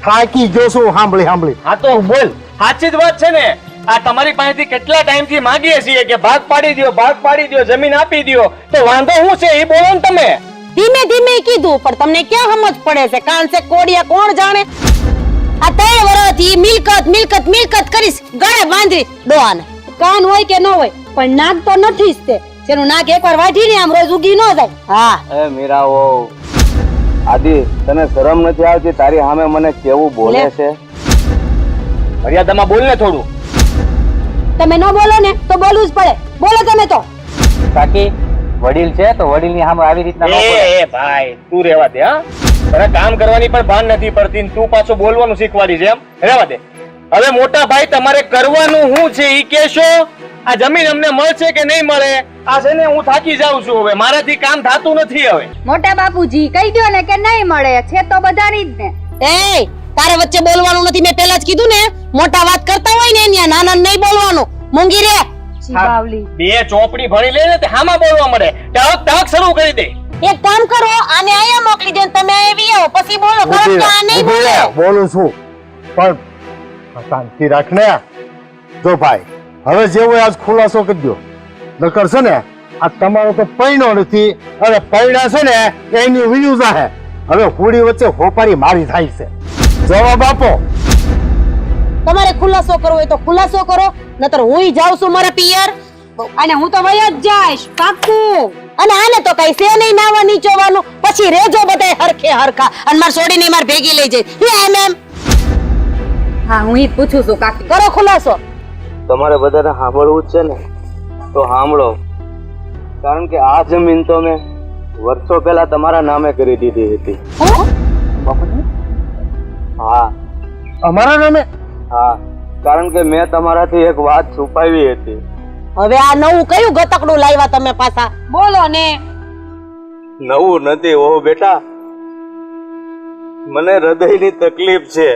થાકી ગયો છું સાંભળી. હા તો બોલ, સાચી જ વાત છે ને. આ તમારી પાસેથી કેટલા ટાઈમ થી માંગીએ છીએ કે ભાગ પાડી દો, જમીન આપી દો, તો વાંધો શું છે એ બોલો ને તમે. ધીમે ધીમે કીધું, પણ તમને ક્યાં સમજ પડે છે? કાન છે કોડિયા કોણ જાણે. આ 3 વર્ષથી મિલકત કરીશ, ગળે બાંધી દોવાને. કાન હોય કે ન હોય, પણ નાક તો નથી જ તે. જેનું નાક એકવાર વાઢીને આમ રોજ ઉગી ન જાય. હા એ મીરાઓ, આદિ તને શરમ નથી આવતી? તારી સામે મને કેવું બોલે છે. મર્યાદામાં બોલ ને થોડું. તમે ન બોલો ને તો બોલવું જ પડે. બોલો તમે તો. કાકી વડીલ છે તો વડીલની સામે આવી રીતના ન બોલાય. એ ભાઈ તું રેવા દે હા. તને કામ કરવાની પણ ભાન નથી પડતી ને તું પાછો બોલવાનું શીખવાડી છે એમ. રેવા દે. હવે મોટા ભાઈ તમારે કરવાનું શું છે ઈ કહેશો. આ જમીન અમને મળશે કે નહીં મળે આ છે ને હું થાકી જાઉં છું હવે મારાથી કામ થાતું નથી હવે. મોટા બાપુજી કહી દો ને કે નહીં મળે છે તો બધાની જ ને. એ તારે વચ્ચે બોલવાનું નથી. મેં પહેલા જ કીધું ને, મોટા વાત કરતા હોય ને ત્યાં નાના નહીં બોલવાનું. મૂંગી રે. જીવાવલી. બે ચોપડી ભણી લે ને તે હામાં બોલવા મળે. ટક ટક શરૂ કરી દે. એક કામ કરો, આને અહીંયા મોકલી દો ને તમે આવી આવો પછી બોલો. કારણ કે આ નહીં બોલે. બોલું છું પણ શાંતિ રાખ ને. જો ભાઈ હવે જેવો આજ ખુલાસો કરી દો. નકર છે ને આ તમારો તો પૈણો નથી અને પૈણા છે ને એની વિયુઝ છે. હવે હોડી વચ્ચે હોપારી મારી થાય છે. જવાબ આપો. તમારે ખુલાસો કરવો હોય તો ખુલાસો કરો, નતર હુંય જાઉં છું મારા પિયર. અને હું તો વય જ જઈશ પાક્કું. અને આને તો કઈ છે નહીં નાવા નીચોવાનું. પછી રેજો બધાય હરખે હરખા અને માર છોડીને માર ભેગી લઈ જાય. એમ એમ હા હું ઈ જ પૂછું છું કાકી. કરો ખુલાસો. તમારે બધાને સાંભળવું જ છે ને તો સાંભળો. કારણ કે આ જમીન તો મેં વર્ષો પહેલા તમારા નામે કરી દીધી હતી. હા અમારા નામે? હા, કારણ કે મેં તમારાથી એક વાત છુપાવી હતી. હવે આ નવું કયું ગતકડું લાવ્યા તમે પાછા? બોલો ને. નવું નથી ઓ બેટા, મને હૃદયની તકલીફ છે.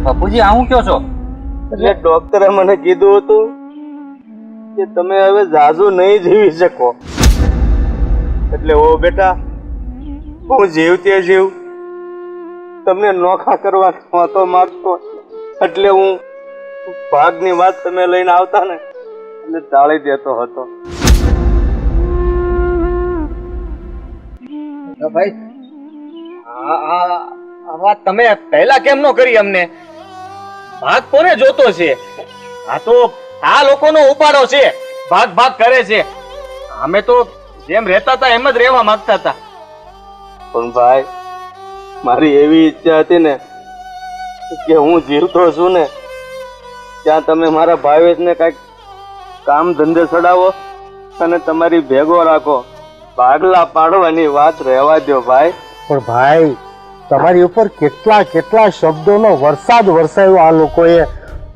બાપુજી આવું કયો છો? એટલે ડોક્ટરે મને કીધું હતું કે તમે હવે જાજુ નહીં જીવી શકો. એટલે ઓ બેટા, હું જીવતે જીવ તમને નોખા કરવા નહોતો માંગતો. એટલે હું ભાગની વાત તમે લઈને આવતા ને એટલે ટાળી દેતો હતો. ભાઈ આ વાત તમે પહેલા કેમ નો કરી અમને? ભાગ કોને જોતો છે? આ તો આ લોકોનો ઉપાડો છે. ભાગ ભાગ કરે છે. અમે તો જેમ રહેતા હતા એમ જ રહેવા માંગતા હતા. પણ ભાઈ મારી એવી ઈચ્છા હતી ને કે હું જીવતો છું ને ત્યાં તમે મારા ભાવેશને કઈક કામ ધંધે ચડાવો અને તમારી ભેગો રાખો. ભાગલા પાડવાની વાત રહેવા દો ભાઈ. પણ ભાઈ તમારી ઉપર કેટલા કેટલા શબ્દોનો વરસાદ વરસાવ્યો આ લોકોએ,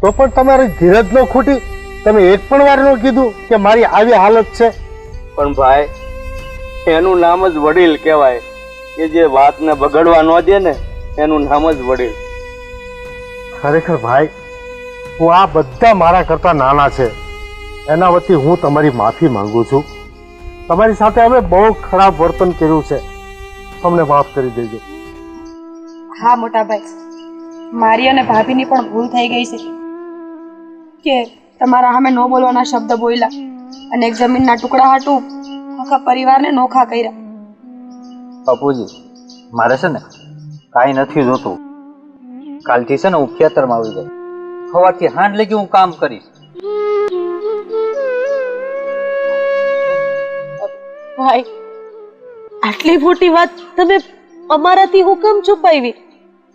તો પણ તમારી ધીરજ ન ખૂટી. તમે એક પણ વાર ન કીધું કે મારી આવી હાલત છે. પણ ભાઈ એનું નામ જ વડીલ કહેવાય કે જે વાતને બગડવા ન દે ને એનું નામ જ વડીલ. ખરેખર ભાઈ હું આ બધા મારા કરતા નાના છે એના વતી હું તમારી માફી માંગુ છું. તમારી સાથે અમે બહુ ખરાબ વર્તન કર્યું છે, અમને માફ કરી દેજો. હા મોટા ભાઈ, મારી અને ભાભીની પણ ભૂલ થઈ ગઈ છે કે તમારા સામે ન બોલવાના શબ્દ બોલ્યા અને એક જમીનના ટુકડા હાટું આખા પરિવારને નોખા કર્યા. બાપુજી મારે છે ને કાંઈ નથી જોતું. કાલથી છે ને હું ખેતરમાં આવી જાય. સવારથી હાંડ લગી હું કામ કરીશ. ભાઈ આટલી મોટી વાત તમે અમારાથી હું કેમ છુપાવી?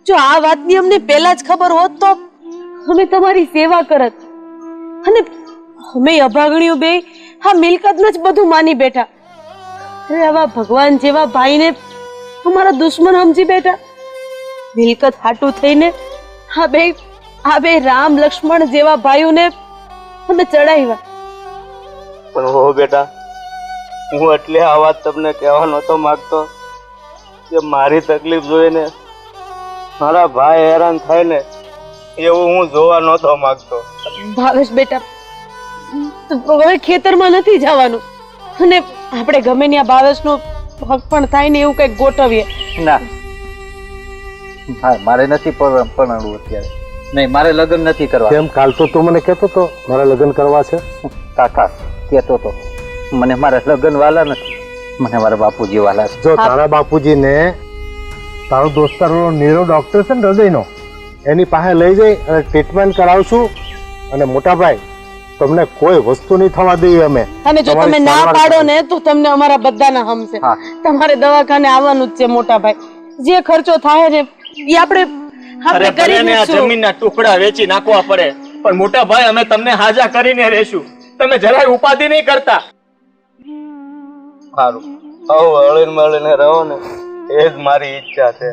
જો આ વાતની અમને પહેલા જ ખબર હોત તો અમે તમારી સેવા કરત. અને અમે અભાગણીઓ બે હા મિલકતને જ બધું માની બેઠા. અરે આવા ભગવાન જેવા ભાઈને અમારા દુશ્મન સમજી બેઠા. મિલકત હાટું થઈને આ બે રામ લક્ષ્મણ જેવા ભાઈઓને અમે ચડાવ્યા. પણ હો બેટા, હું એટલે આ વાત તમને કહેવા નહોતો માંગતો કે મારી તકલીફ જોઈને મારા ભાઈ હેરાન થાય ને એવું હું જોવા નહોતો માંગતો. ભાવેશ બેટા, હવે ખેતરમાં નથી જવાનું અને આપણે ગમે ત્યાં ભાવેશનો હક પણ થાય ને એવું કંઈક ગોઠવીએ. ના હા, મારે નથી પરણવું અત્યારે. નહીં, મારે લગ્ન નથી કરવા. કેમ? કાલ તો તું મને કહેતો તો મારા લગ્ન કરવા છે. કાકા કહેતો તો મને મારા લગ્ન વાલા નથી, મને મારા બાપુજી વાલા છે. જો તારા બાપુજીને તારો દોસ્તારનો નીરો ડોક્ટર છે ને હૃદયનો, એની પાસે લઈ જઈ અને ટ્રીટમેન્ટ કરાવશું. અને મોટા ભાઈ તમને કોઈ વસ્તુ નહીં થવા દઈએ અમે. અને જો તમે ના પાડો ને તો તમને અમારા બધાના હમશે. તમારે દવાખાને આવવાનું જ છે મોટા ભાઈ. જે ખર્ચો થાય ને એ આપણે અરે ભલે ને આ જમીનના ટુકડા વેચી નાખવા પડે પણ મોટા ભાઈ અમે તમને હાજા કરીને રહેશું. તમે જરાય ઉપાધિ નહીં કરતા. સારું, હવે હળીને મળીને રહો ને એ જ મારી ઈચ્છા છે.